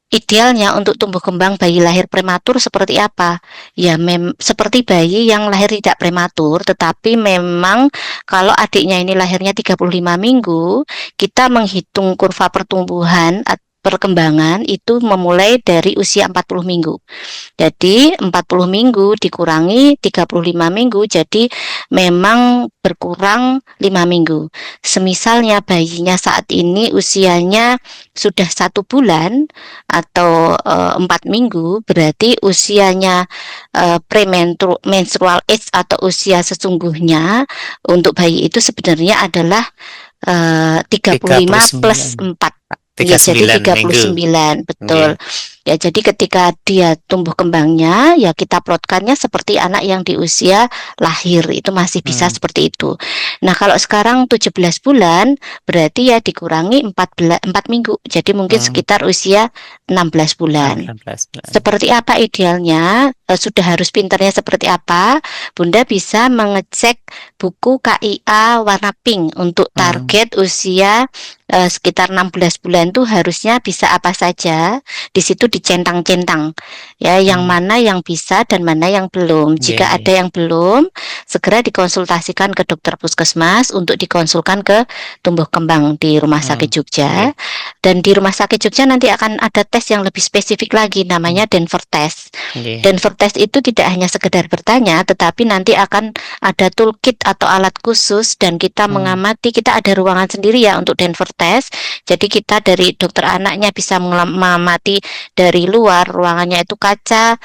idealnya untuk tumbuh kembang bayi lahir prematur seperti apa? Ya, seperti bayi yang lahir tidak prematur, tetapi memang kalau adiknya ini lahirnya 35 minggu, kita menghitung kurva pertumbuhan perkembangan itu memulai dari usia 40 minggu. Jadi 40 minggu dikurangi 35 minggu, jadi memang berkurang 5 minggu. Semisalnya bayinya saat ini usianya sudah 1 bulan atau 4 minggu, berarti usianya premenstrual age atau usia sesungguhnya untuk bayi itu sebenarnya adalah 35 plus 39. 4. Ya, jadi 39 minggu. 39, betul. Ya, jadi ketika dia tumbuh kembangnya, ya kita plotkannya seperti anak yang di usia lahir, itu masih bisa seperti itu. Nah, kalau sekarang 17 bulan, berarti ya dikurangi 4 minggu, jadi mungkin sekitar usia 16 bulan. 16 bulan. Seperti apa idealnya? Sudah harus pintarnya seperti apa? Bunda bisa mengecek buku KIA warna pink untuk target usia sekitar 16 bulan tuh harusnya bisa apa saja. Di situ dicentang-centang ya, yang mana yang bisa dan mana yang belum. Jika ada yang belum, segera dikonsultasikan ke dokter puskesmas untuk dikonsulkan ke tumbuh kembang di Rumah Sakit Jogja. Dan di Rumah Sakit Jogja nanti akan ada tes yang lebih spesifik lagi, namanya Denver Test. Denver Test itu tidak hanya sekedar bertanya, tetapi nanti akan ada toolkit atau alat khusus, dan kita mengamati, kita ada ruangan sendiri ya untuk Denver Test. Jadi kita dari dokter anaknya bisa mengamati dari luar, ruangannya itu kaca,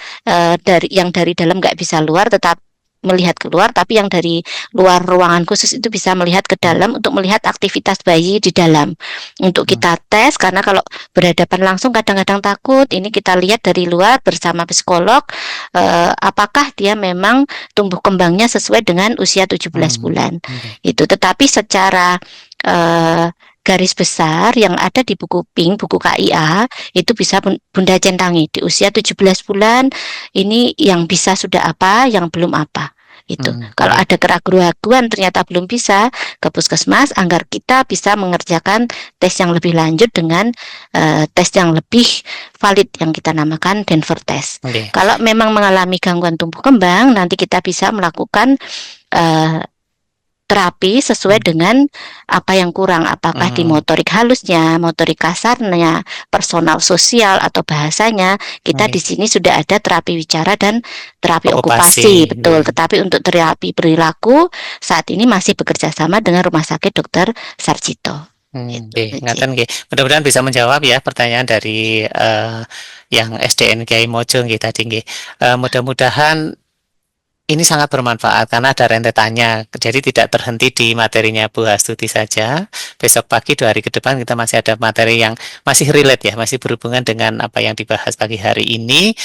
dari dalam nggak bisa luar, tetap melihat keluar, tapi yang dari luar ruangan khusus itu bisa melihat ke dalam untuk melihat aktivitas bayi di dalam. Untuk kita tes, karena kalau berhadapan langsung kadang-kadang takut, ini kita lihat dari luar bersama psikolog, apakah dia memang tumbuh kembangnya sesuai dengan usia 17 bulan. Itu, tetapi secara garis besar yang ada di buku pink, buku KIA, itu bisa Bunda centangi di usia 17 bulan ini yang bisa sudah apa, yang belum apa. Itu. Kalau ada keraguan-keraguan ternyata belum bisa, ke puskesmas agar kita bisa mengerjakan tes yang lebih lanjut dengan tes yang lebih valid yang kita namakan Denver Test. Kalau memang mengalami gangguan tumbuh kembang, nanti kita bisa melakukan terapi sesuai dengan apa yang kurang, apakah di motorik halusnya, motorik kasarnya, personal sosial atau bahasanya. Kita di sini sudah ada terapi wicara dan terapi okupasi, betul. Tetapi untuk terapi perilaku saat ini masih bekerja sama dengan Rumah Sakit Dr. Sarjito. Mudah-mudahan bisa menjawab ya pertanyaan dari yang SDN Kiai Mojo tadi. Mudah-mudahan ini sangat bermanfaat karena ada rentetannya, jadi tidak terhenti di materinya Bu Hastuti saja. Besok pagi 2 hari ke depan kita masih ada materi yang masih relate ya, masih berhubungan dengan apa yang dibahas pagi hari ini.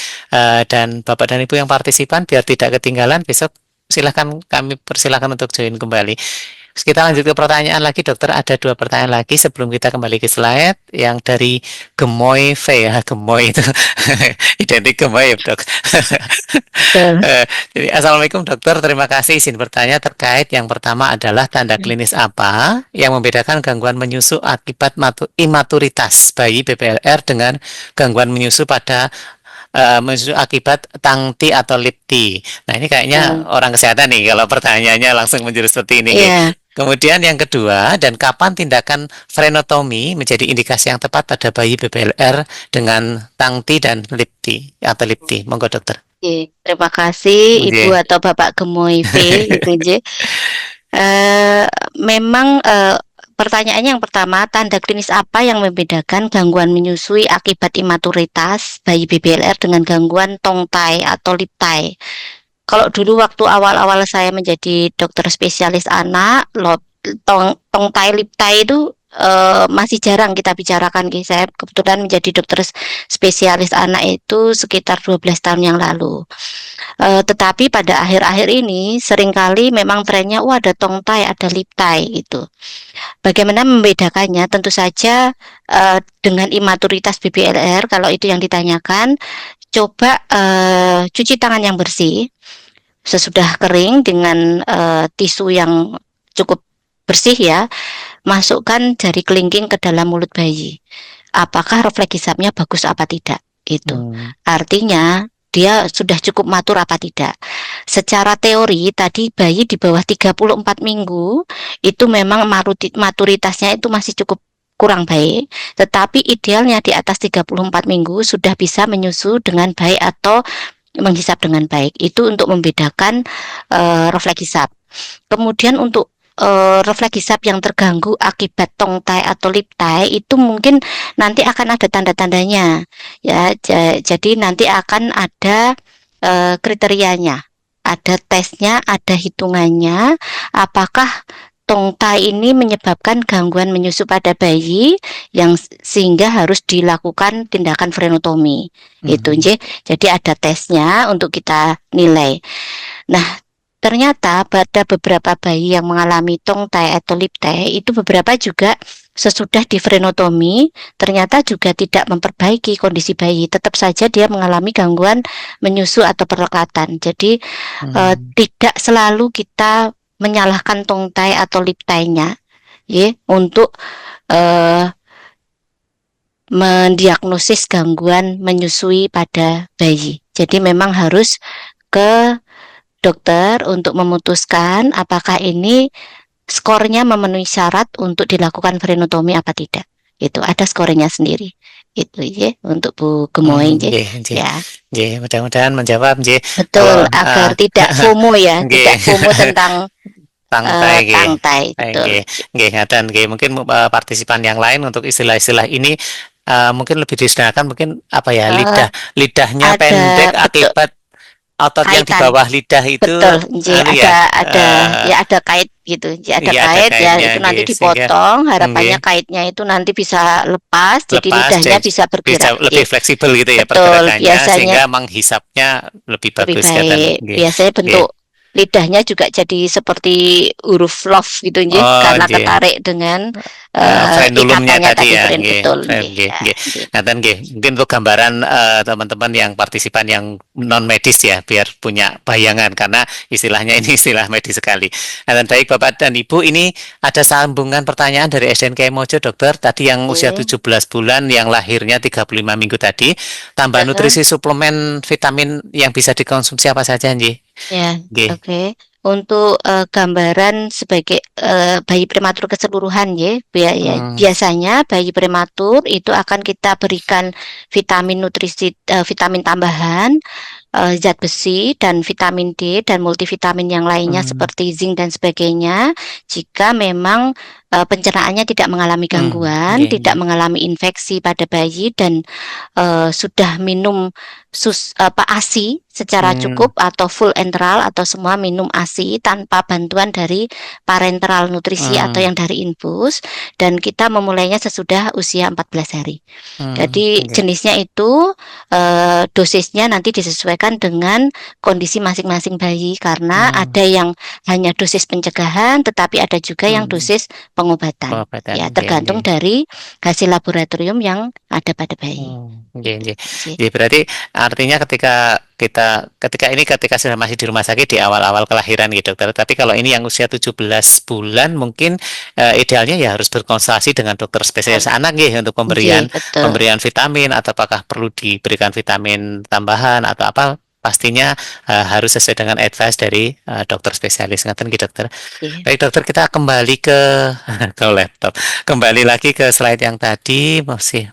Dan Bapak dan Ibu yang partisipan biar tidak ketinggalan, besok silahkan, kami persilahkan untuk join kembali. Kita lanjut ke pertanyaan lagi, dokter. Ada 2 pertanyaan lagi sebelum kita kembali ke slide. Yang dari Gemoy V ya, Gemoy itu identik Gemoy ya, dok. Jadi assalamualaikum dokter, terima kasih, izin bertanya terkait yang pertama adalah tanda klinis apa yang membedakan gangguan menyusu akibat imaturitas bayi BPLR dengan gangguan menyusu pada menyusu akibat tangti atau lipti. Nah ini kayaknya orang kesehatan nih kalau pertanyaannya langsung menjurus seperti ini. Kemudian yang kedua, dan kapan tindakan frenotomi menjadi indikasi yang tepat pada bayi BPLR dengan tangti dan lipti atau lipti? Monggo dokter. Terima kasih Ibu atau Bapak Gemoy V. Gitu, memang pertanyaannya yang pertama, tanda klinis apa yang membedakan gangguan menyusui akibat imaturitas bayi BPLR dengan gangguan tongtai atau liptai? Kalau dulu waktu awal-awal saya menjadi dokter spesialis anak, tongtai liptai itu masih jarang kita bicarakan. Saya kebetulan menjadi dokter spesialis anak itu sekitar 12 tahun yang lalu. Tetapi pada akhir-akhir ini seringkali memang trennya ada tongtai, ada liptai gitu. Bagaimana membedakannya? Tentu saja dengan imaturitas BPLR, kalau itu yang ditanyakan, coba cuci tangan yang bersih sesudah kering dengan tisu yang cukup bersih ya. Masukkan jari kelingking ke dalam mulut bayi. Apakah refleks hisapnya bagus apa tidak? Itu artinya dia sudah cukup matur apa tidak. Secara teori tadi bayi di bawah 34 minggu itu memang maturitasnya itu masih cukup kurang baik, tetapi idealnya di atas 34 minggu sudah bisa menyusu dengan baik atau menghisap dengan baik. Itu untuk membedakan refleks hisap. Kemudian untuk refleks hisap yang terganggu akibat tongue tie atau lip tie itu mungkin nanti akan ada tanda-tandanya ya. Jadi nanti akan ada kriterianya, ada tesnya, ada hitungannya apakah tongue tie ini menyebabkan gangguan menyusu pada bayi yang sehingga harus dilakukan tindakan frenotomi. Itu jadi ada tesnya untuk kita nilai. Nah, ternyata pada beberapa bayi yang mengalami tongue tie atau lip tie itu beberapa juga sesudah di frenotomi ternyata juga tidak memperbaiki kondisi bayi, tetap saja dia mengalami gangguan menyusu atau perlekatan. Jadi tidak selalu kita menyalahkan tongue tie atau lip tie-nya ya untuk mendiagnosis gangguan menyusui pada bayi. Jadi memang harus ke dokter untuk memutuskan apakah ini skornya memenuhi syarat untuk dilakukan frenotomi apa tidak. Itu ada skornya sendiri. Itu ya untuk Bu Gemoy ya. Mudah-mudahan menjawab Betul, agar tidak FOMO ya, tidak FOMO tentang tangtai betul. Dan mungkin partisipan yang lain untuk istilah-istilah ini mungkin lebih disediakan mungkin apa ya, lidahnya pendek akibat otot yang di bawah lidah itu. Betul, ada kait gitu, ada kait ya itu nanti dipotong, harapannya kaitnya itu nanti bisa lepas, jadi lidahnya bisa bergerak, lebih fleksibel gitu ya pergerakannya, sehingga menghisapnya lebih bagus. Biasanya bentuk lidahnya juga jadi seperti huruf love gitu karena ketarik dengan frenulumnya tadi ya. Betul. Mungkin untuk gambaran teman-teman yang partisipan yang non medis ya, biar punya bayangan karena istilahnya ini istilah medis sekali. Dan baik Bapak dan Ibu, ini ada sambungan pertanyaan dari SDNK Mojo dokter tadi yang usia 17 bulan yang lahirnya 35 minggu tadi, tambah nutrisi suplemen vitamin yang bisa dikonsumsi apa saja Nji? Ya, oke. Untuk gambaran sebagai bayi prematur keseluruhan ya, biasanya bayi prematur itu akan kita berikan vitamin nutrisi, vitamin tambahan, zat besi dan vitamin D dan multivitamin yang lainnya seperti zinc dan sebagainya. Jika memang pencernaannya tidak mengalami gangguan, tidak mengalami infeksi pada bayi dan sudah minum ASI secara cukup atau full enteral atau semua minum ASI tanpa bantuan dari parenteral nutrisi atau yang dari infus, dan kita memulainya sesudah usia 14 hari. Jadi jenisnya itu dosisnya nanti disesuaikan dengan kondisi masing-masing bayi karena ada yang hanya dosis pencegahan tetapi ada juga yang dosis pengobatan. Ya, tergantung dari hasil laboratorium yang ada pada bayi. Jadi berarti artinya ketika sudah masih di rumah sakit di awal-awal kelahiran gitu dokter, tapi kalau ini yang usia 17 bulan mungkin idealnya ya harus berkonsultasi dengan dokter spesialis anak untuk pemberian vitamin, atau apakah perlu diberikan vitamin tambahan atau apa, pastinya harus sesuai dengan advice dari dokter spesialis ngaten gitu dokter. Baik dokter, kita kembali ke laptop. Kembali lagi ke slide yang tadi,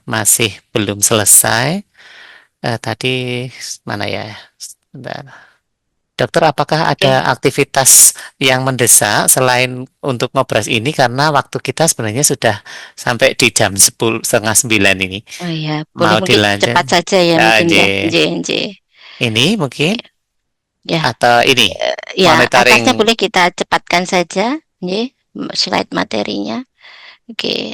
masih belum selesai. Tadi mana ya? Sebentar. Dokter, apakah ada aktivitas yang mendesak selain untuk ngobras ini, karena waktu kita sebenarnya sudah sampai di jam 10:30 ini. Oh iya, boleh mungkin cepat saja ya mungkin Ini mungkin ya. Atau ini monitoring. Atasnya boleh kita cepatkan saja slide materinya.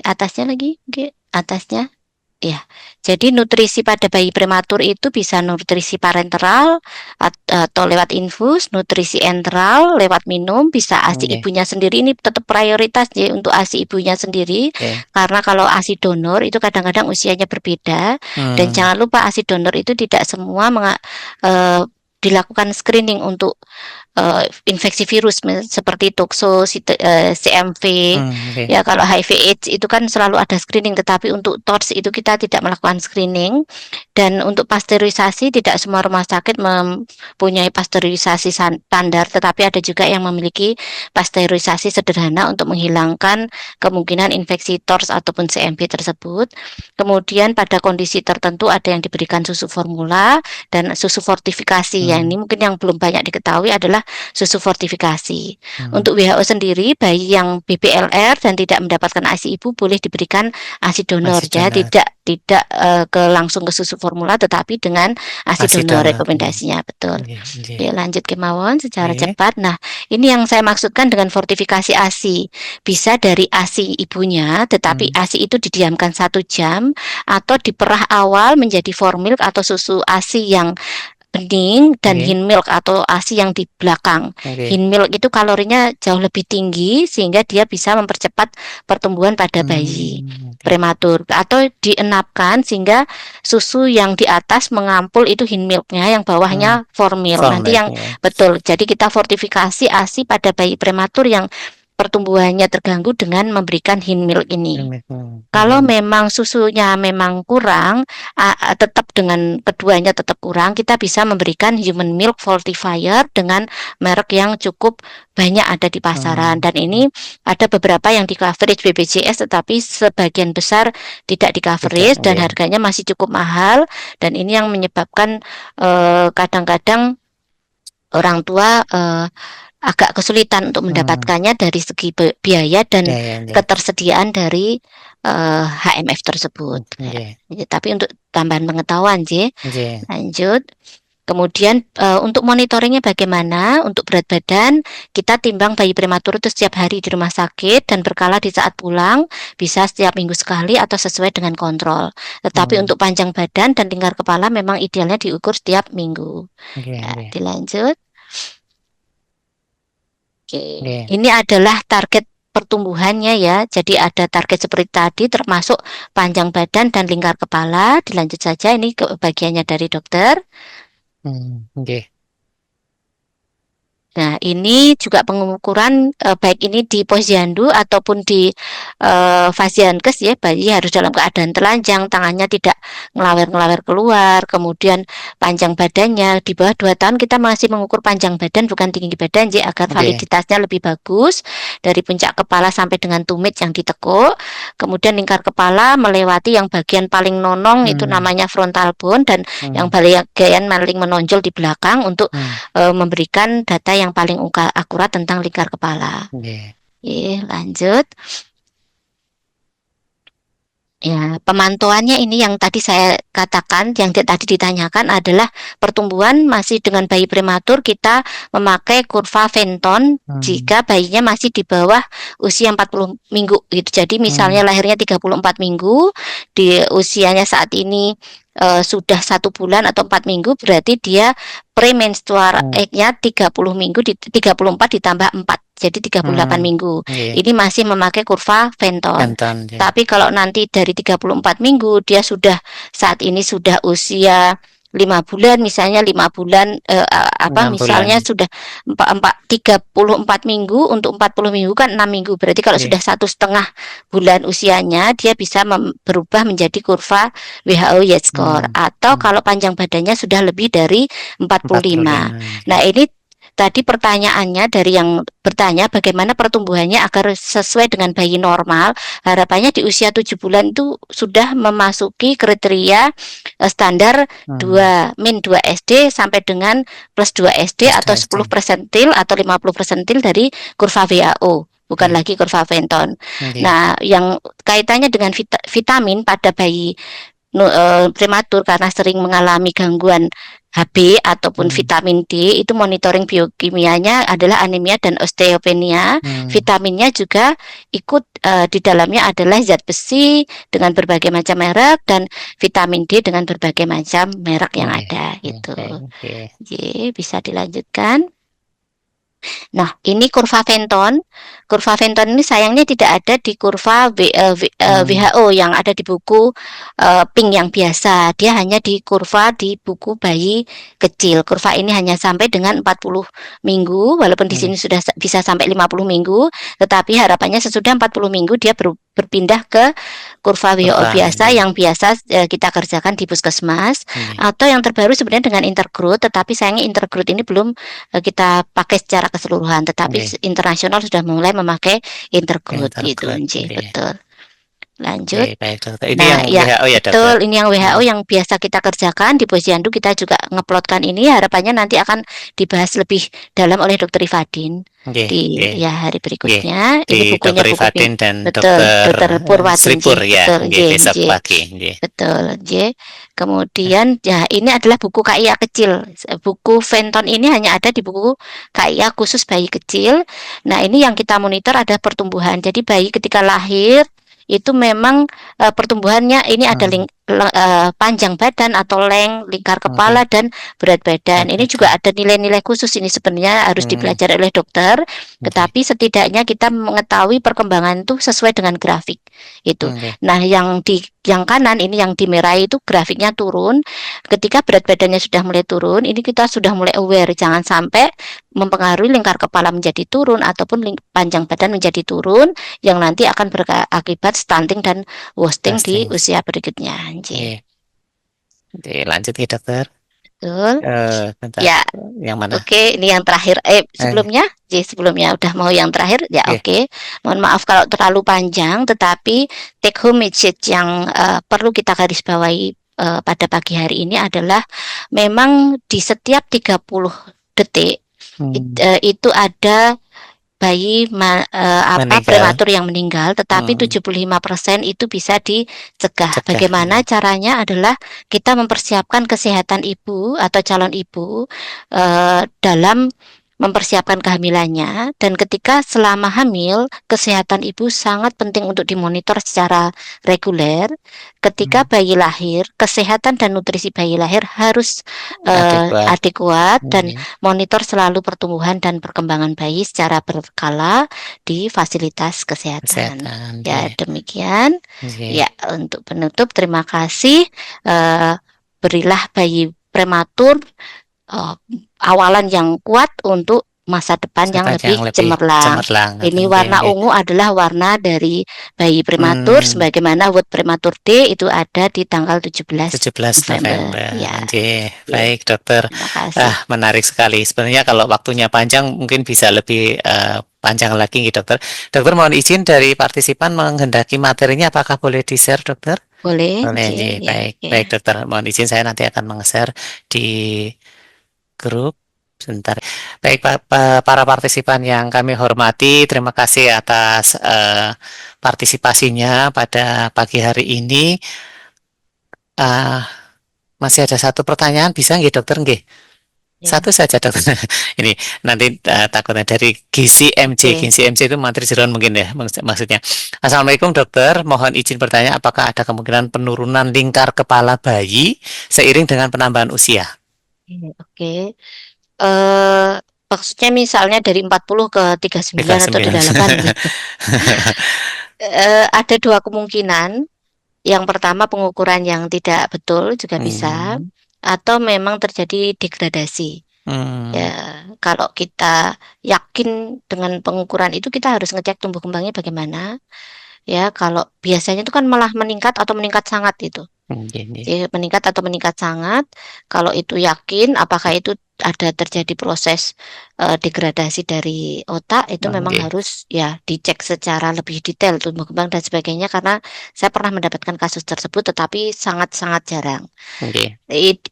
Atasnya lagi. Atasnya. Ya, jadi nutrisi pada bayi prematur itu bisa nutrisi parenteral atau lewat infus, nutrisi enteral lewat minum, bisa ASI ibunya sendiri. Ini tetap prioritas untuk ASI ibunya sendiri, karena kalau ASI donor itu kadang-kadang usianya berbeda, dan jangan lupa ASI donor itu tidak semua dilakukan screening untuk infeksi virus seperti tokso, CMV, Oke. ya kalau HIV/AIDS itu kan selalu ada screening, tetapi untuk TORCH itu kita tidak melakukan screening. Dan untuk pasteurisasi tidak semua rumah sakit mempunyai pasteurisasi standar, tetapi ada juga yang memiliki pasteurisasi sederhana untuk menghilangkan kemungkinan infeksi TORCH ataupun CMV tersebut. Kemudian pada kondisi tertentu ada yang diberikan susu formula dan susu fortifikasi. Yang ini mungkin yang belum banyak diketahui adalah susu fortifikasi. Untuk WHO sendiri, bayi yang BPLR dan tidak mendapatkan ASI ibu boleh diberikan ASI donor, ASI ya, donor. tidak langsung ke susu formula, tetapi dengan ASI ASI donor donor. rekomendasinya, betul. Oke. Ya, lanjut kemauan secara Oke. cepat. Nah, ini yang saya maksudkan dengan fortifikasi ASI. Bisa dari ASI ibunya, tetapi ASI itu didiamkan 1 jam atau diperah awal menjadi formil atau susu ASI yang bening dan Oke. hin milk atau ASI yang di belakang. Oke. Hin milk itu kalorinya jauh lebih tinggi sehingga dia bisa mempercepat pertumbuhan pada bayi Oke. prematur, atau dienapkan sehingga susu yang di atas mengampul itu hin milknya, yang bawahnya formil. Nanti yang Formil. betul. Jadi kita fortifikasi ASI pada bayi prematur yang pertumbuhannya terganggu dengan memberikan hin milk ini. Kalau memang susunya memang kurang, tetap dengan keduanya tetap kurang, kita bisa memberikan human milk fortifier dengan merek yang cukup banyak ada di pasaran. Dan ini ada beberapa yang di coverage BPJS, tetapi sebagian besar tidak di coverage dan harganya masih cukup mahal. Dan ini yang menyebabkan kadang-kadang orang tua agak kesulitan untuk mendapatkannya dari segi biaya dan ketersediaan dari HMF tersebut. Tapi untuk tambahan pengetahuan, lanjut. Kemudian untuk monitoringnya bagaimana? Untuk berat badan, kita timbang bayi prematur itu setiap hari di rumah sakit dan berkala di saat pulang, bisa setiap minggu sekali atau sesuai dengan kontrol. Tetapi untuk panjang badan dan lingkar kepala memang idealnya diukur setiap minggu. Dilanjut. Ini adalah target pertumbuhannya, ya. Jadi ada target seperti tadi, termasuk panjang badan dan lingkar kepala. Dilanjut saja, ini bagiannya dari dokter. Nah, ini juga pengukuran baik ini di posyandu ataupun di fasiankes, ya. Bayi harus dalam keadaan telanjang, tangannya tidak ngelawer-ngelawer keluar, kemudian panjang badannya di bawah 2 tahun kita masih mengukur panjang badan bukan tinggi badan, ya, agar validitasnya lebih bagus dari puncak kepala sampai dengan tumit yang ditekuk. Kemudian lingkar kepala melewati yang bagian paling nonong itu namanya frontal bone, dan yang bagian paling menonjol di belakang untuk memberikan data yang paling akurat tentang lingkar kepala. Lanjut. Ya, pemantauannya ini yang tadi saya katakan, yang tadi ditanyakan adalah pertumbuhan masih dengan bayi prematur, kita memakai kurva Fenton jika bayinya masih di bawah usia 40 minggu gitu. Jadi misalnya lahirnya 34 minggu, di usianya saat ini sudah 1 bulan atau 4 minggu, berarti dia premenstrual age-nya 30 minggu, 34 ditambah 4. Jadi 38 minggu. Ini masih memakai kurva Fenton. Tapi kalau nanti dari 34 minggu dia sudah saat ini sudah usia 5 bulan, misalnya 5 bulan misalnya sudah 34 minggu, untuk 40 minggu kan 6 minggu. Berarti kalau sudah 1,5 bulan usianya, dia bisa berubah menjadi kurva WHO Y-score. Atau kalau panjang badannya sudah lebih dari 45. Nah, ini tadi pertanyaannya dari yang bertanya bagaimana pertumbuhannya agar sesuai dengan bayi normal. Harapannya di usia 7 bulan itu sudah memasuki kriteria standar 2 SD sampai dengan plus 2 SD atau 10 persentil atau 50 persentil dari kurva WHO. Bukan lagi kurva Fenton. Nah, yang kaitannya dengan vitamin pada bayi prematur karena sering mengalami gangguan HB ataupun vitamin D, itu monitoring biokimianya adalah anemia dan osteopenia. Vitaminnya juga ikut di dalamnya adalah zat besi dengan berbagai macam merek dan vitamin D dengan berbagai macam merek yang ada. Itu. Bisa dilanjutkan. Nah, ini kurva Fenton. Kurva Fenton ini sayangnya tidak ada di kurva WHO yang ada di buku pink yang biasa. Dia hanya di kurva di buku bayi kecil. Kurva ini hanya sampai dengan 40 minggu, walaupun di sini sudah bisa sampai 50 minggu, tetapi harapannya sesudah 40 minggu dia berpindah ke kurva WHO biasa yang biasa kita kerjakan di puskesmas, atau yang terbaru sebenarnya dengan intergrowth, tetapi sayangnya intergrowth ini belum kita pakai secara keseluruhan, tetapi internasional sudah mulai memakai intergrowth gitu, betul. Lanjut. Baik, dokter. Ini yang WHO ya, betul, dokter? ini yang WHO yang biasa kita kerjakan di Posyandu. Kita juga ngeplotkan ini, harapannya nanti akan dibahas lebih dalam oleh Dokter Ifadin di hari berikutnya. Ini bukunya Dokter Ifadin dan Dokter Purwati Sripur ya, besok pagi. Betul, Kemudian ya ini adalah buku KIA kecil. Buku Fenton ini hanya ada di buku KIA khusus bayi kecil. Nah, ini yang kita monitor ada pertumbuhan. Jadi bayi ketika lahir itu memang pertumbuhannya ini ada panjang badan atau lingkar kepala dan berat badan. Ini juga ada nilai-nilai khusus, ini sebenarnya harus dipelajari oleh dokter, tetapi setidaknya kita mengetahui perkembangan itu sesuai dengan grafik itu. Nah, yang kanan ini yang dimerahi itu grafiknya turun. Ketika berat badannya sudah mulai turun, ini kita sudah mulai aware jangan sampai mempengaruhi lingkar kepala menjadi turun ataupun panjang badan menjadi turun yang nanti akan berakibat stunting dan wasting di usia berikutnya. Lanjut ya, dokter. Betul. Ya. Yang mana? Oke, ini yang terakhir. Sebelumnya udah mau yang terakhir ya. Oke. Mohon maaf kalau terlalu panjang, tetapi take home message yang perlu kita garis bawahi pada pagi hari ini adalah memang di setiap 30 detik itu ada bayi prematur yang meninggal, tetapi 75% itu bisa dicegah. Bagaimana caranya adalah kita mempersiapkan kesehatan ibu atau calon ibu dalam mempersiapkan kehamilannya, dan ketika selama hamil kesehatan ibu sangat penting untuk dimonitor secara reguler. Ketika bayi lahir, kesehatan dan nutrisi bayi lahir harus adekuat dan monitor selalu pertumbuhan dan perkembangan bayi secara berkala di fasilitas kesehatan. Ya, demikian. Ya, untuk penutup terima kasih. Berilah bayi prematur awalan yang kuat untuk masa depan yang lebih cemerlang. Ini warna ungu adalah warna dari bayi prematur, sebagaimana World Prematur Day itu ada di tanggal 17 November. Baik, dokter. Menarik sekali. Sebenarnya kalau waktunya panjang mungkin bisa lebih panjang lagi, dokter. Dokter, mohon izin dari partisipan menghendaki materinya, apakah boleh di-share, dokter? Boleh. Baik, dokter. Mohon izin saya nanti akan meng-share di grup. Sebentar. Baik, para partisipan yang kami hormati, terima kasih atas partisipasinya pada pagi hari ini. Masih ada satu pertanyaan, bisa nggih, dokter? Nggih. Satu saja, dokter. Ini nanti takutnya dari Gizi MC. Gizi MC itu Mantri Jeron mungkin ya maksudnya. Assalamualaikum, dokter. Mohon izin bertanya, apakah ada kemungkinan penurunan lingkar kepala bayi seiring dengan penambahan usia? Oke. Maksudnya misalnya dari 40 ke 39 atau 38 gitu. Ada dua kemungkinan. Yang pertama pengukuran yang tidak betul juga bisa, atau memang terjadi degradasi. Ya, kalau kita yakin dengan pengukuran itu, kita harus ngecek tumbuh kembangnya bagaimana. Ya, kalau biasanya itu kan malah meningkat atau meningkat sangat itu. Meningkat atau meningkat sangat. Kalau itu yakin apakah itu ada terjadi proses degradasi dari otak, itu memang harus ya dicek secara lebih detail tumbuh kembang dan sebagainya, karena saya pernah mendapatkan kasus tersebut, tetapi sangat-sangat jarang.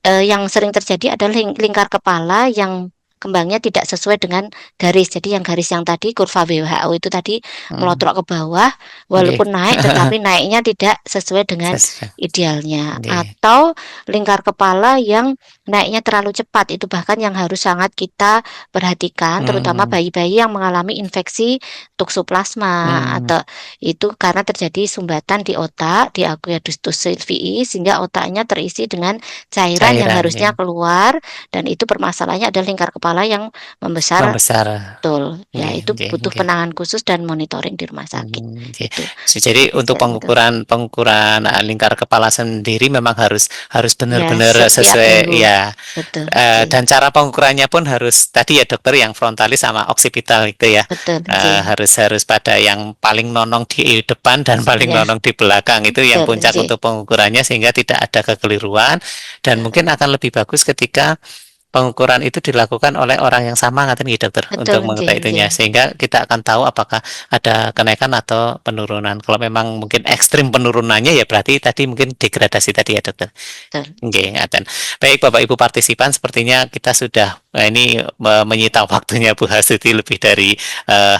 Yang sering terjadi adalah lingkar kepala yang kembangnya tidak sesuai dengan garis. Jadi yang garis yang tadi kurva WHO itu tadi melotrok ke bawah, walaupun naik tetapi naiknya tidak sesuai dengan idealnya. Atau lingkar kepala yang naiknya terlalu cepat, itu bahkan yang harus sangat kita perhatikan, terutama bayi-bayi yang mengalami infeksi toksoplasma, atau itu karena terjadi sumbatan di otak, di aqueductus sylvii, sehingga otaknya terisi dengan cairan yang harusnya keluar, dan itu permasalahannya adalah lingkar kepala kepala yang membesar. Membesar. Betul, ya Nggih, itu nggih, butuh nggih. penanganan khusus dan monitoring di rumah sakit. Nggih. Itu Jadi untuk bisa itu. pengukuran lingkar kepala sendiri memang harus Ya, benar-benar setiap sesuai minggu. ya. Betul, nggih. Dan cara pengukurannya pun harus tadi ya dokter yang frontalis sama oksipital itu ya. Betul, nggih. Harus pada yang paling nonong di depan dan paling Ya, nonong di belakang itu yang betul, puncak nggih. untuk pengukurannya sehingga tidak ada kekeliruan dan mungkin akan lebih bagus ketika pengukuran itu dilakukan oleh orang yang sama ngaten nggih dokter Betul, untuk nggih, mengetahui itunya nggih. sehingga kita akan tahu apakah ada kenaikan atau penurunan. Kalau memang mungkin ekstrim penurunannya ya berarti tadi mungkin degradasi tadi ya dokter. Betul. Oke, ngaten. Baik Bapak Ibu partisipan, sepertinya kita sudah ini menyita waktunya Bu Hasuti lebih dari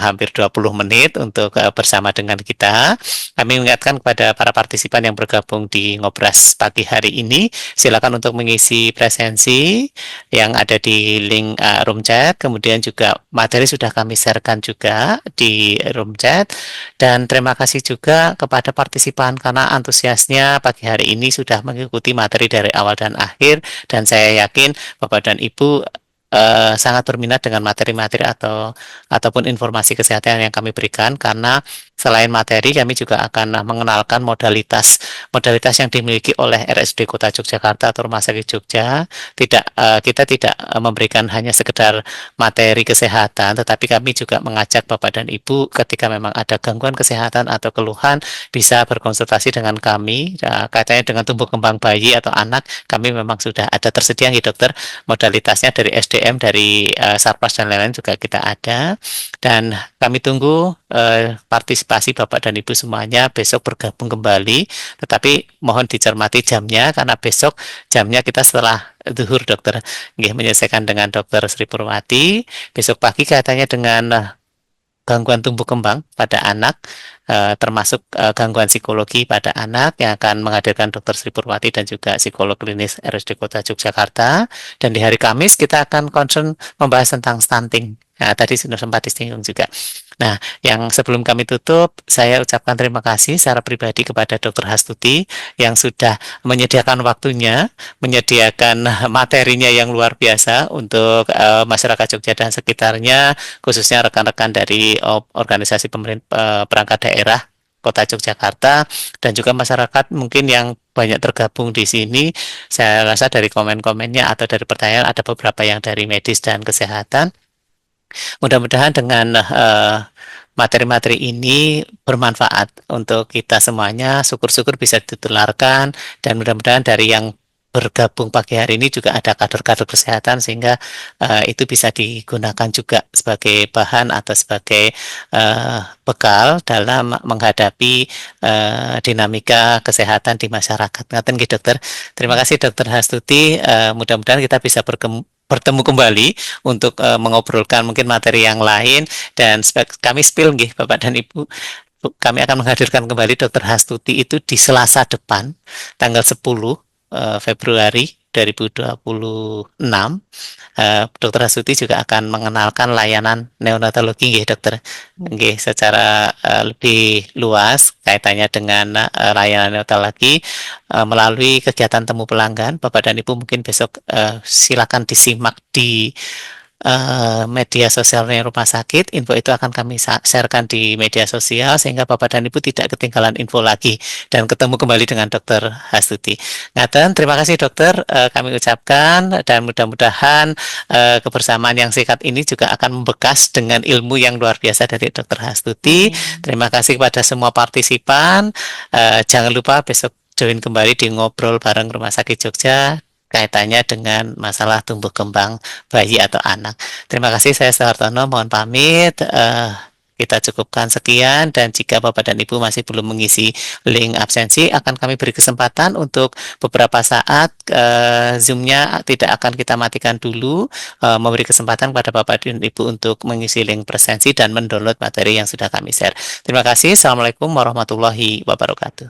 hampir 20 menit untuk bersama dengan kita. Kami mengingatkan kepada para partisipan yang bergabung di Ngobras pagi hari ini, silakan untuk mengisi presensi yang ada di link room chat, kemudian juga materi sudah kami sharekan juga di room chat, dan terima kasih juga kepada partisipan karena antusiasnya pagi hari ini sudah mengikuti materi dari awal dan akhir, dan saya yakin Bapak dan Ibu sangat berminat dengan materi-materi ataupun informasi kesehatan yang kami berikan karena selain materi kami juga akan mengenalkan modalitas yang dimiliki oleh RSUD Kota Yogyakarta atau Rumah Sakit Jogja. Kita tidak memberikan hanya sekedar materi kesehatan, tetapi kami juga mengajak Bapak dan Ibu ketika memang ada gangguan kesehatan atau keluhan bisa berkonsultasi dengan kami. Katanya dengan tumbuh kembang bayi atau anak, kami memang sudah ada tersedia nih dokter modalitasnya dari SDM, dari Sarpas dan lain-lain juga kita ada. Dan kami tunggu partisipasi Bapak dan Ibu semuanya besok bergabung kembali, tetapi mohon dicermati jamnya karena besok jamnya kita setelah zuhur dokter. Nggih, menyelesaikan dengan Dokter Sri Purwati. Besok pagi katanya dengan gangguan tumbuh kembang pada anak, termasuk gangguan psikologi pada anak yang akan menghadirkan Dokter Sri Purwati dan juga psikolog klinis RSUD Kota Yogyakarta. Dan di hari Kamis kita akan concern membahas tentang stunting. Nah, tadi sudah sempat disinggung juga. Nah, yang sebelum kami tutup, saya ucapkan terima kasih secara pribadi kepada Dr. Hastuti yang sudah menyediakan waktunya, menyediakan materinya yang luar biasa untuk masyarakat Jogja dan sekitarnya, khususnya rekan-rekan dari organisasi perangkat daerah Kota Yogyakarta dan juga masyarakat mungkin yang banyak tergabung di sini. Saya rasa dari komen-komennya atau dari pertanyaan ada beberapa yang dari medis dan kesehatan. Mudah-mudahan dengan materi-materi ini bermanfaat untuk kita semuanya. Syukur-syukur bisa ditularkan dan mudah-mudahan dari yang bergabung pagi hari ini juga ada kader-kader kesehatan sehingga itu bisa digunakan juga sebagai bahan atau sebagai bekal dalam menghadapi dinamika kesehatan di masyarakat. Ngaten nggih dokter. Terima kasih Dokter Hastuti. Mudah-mudahan kita bisa bertemu kembali untuk mengobrolkan mungkin materi yang lain dan kami spill nggih Bapak dan Ibu, kami akan menghadirkan kembali Dokter Hastuti itu di Selasa depan tanggal 10 Februari 2026. Dokter Hastuti juga akan mengenalkan layanan neonatologi nggih dokter, nggih secara lebih luas kaitannya dengan layanan neonatologi melalui kegiatan temu pelanggan. Bapak dan Ibu mungkin besok silakan disimak di media sosialnya rumah sakit. Info itu akan kami sharekan di media sosial sehingga Bapak dan Ibu tidak ketinggalan info lagi dan ketemu kembali dengan Dokter Hastuti. Ngaten, terima kasih dokter kami ucapkan dan mudah-mudahan kebersamaan yang singkat ini juga akan membekas dengan ilmu yang luar biasa dari Dokter Hastuti. Terima kasih kepada semua partisipan. Jangan lupa besok join kembali di Ngobrol Bareng Rumah Sakit Jogja kaitannya dengan masalah tumbuh kembang bayi atau anak. Terima kasih, saya Soehartono, mohon pamit. Kita cukupkan sekian dan jika Bapak dan Ibu masih belum mengisi link absensi akan kami beri kesempatan untuk beberapa saat Zoom-nya tidak akan kita matikan dulu, memberi kesempatan kepada Bapak dan Ibu untuk mengisi link presensi dan mendownload materi yang sudah kami share. Terima kasih. Assalamualaikum warahmatullahi wabarakatuh.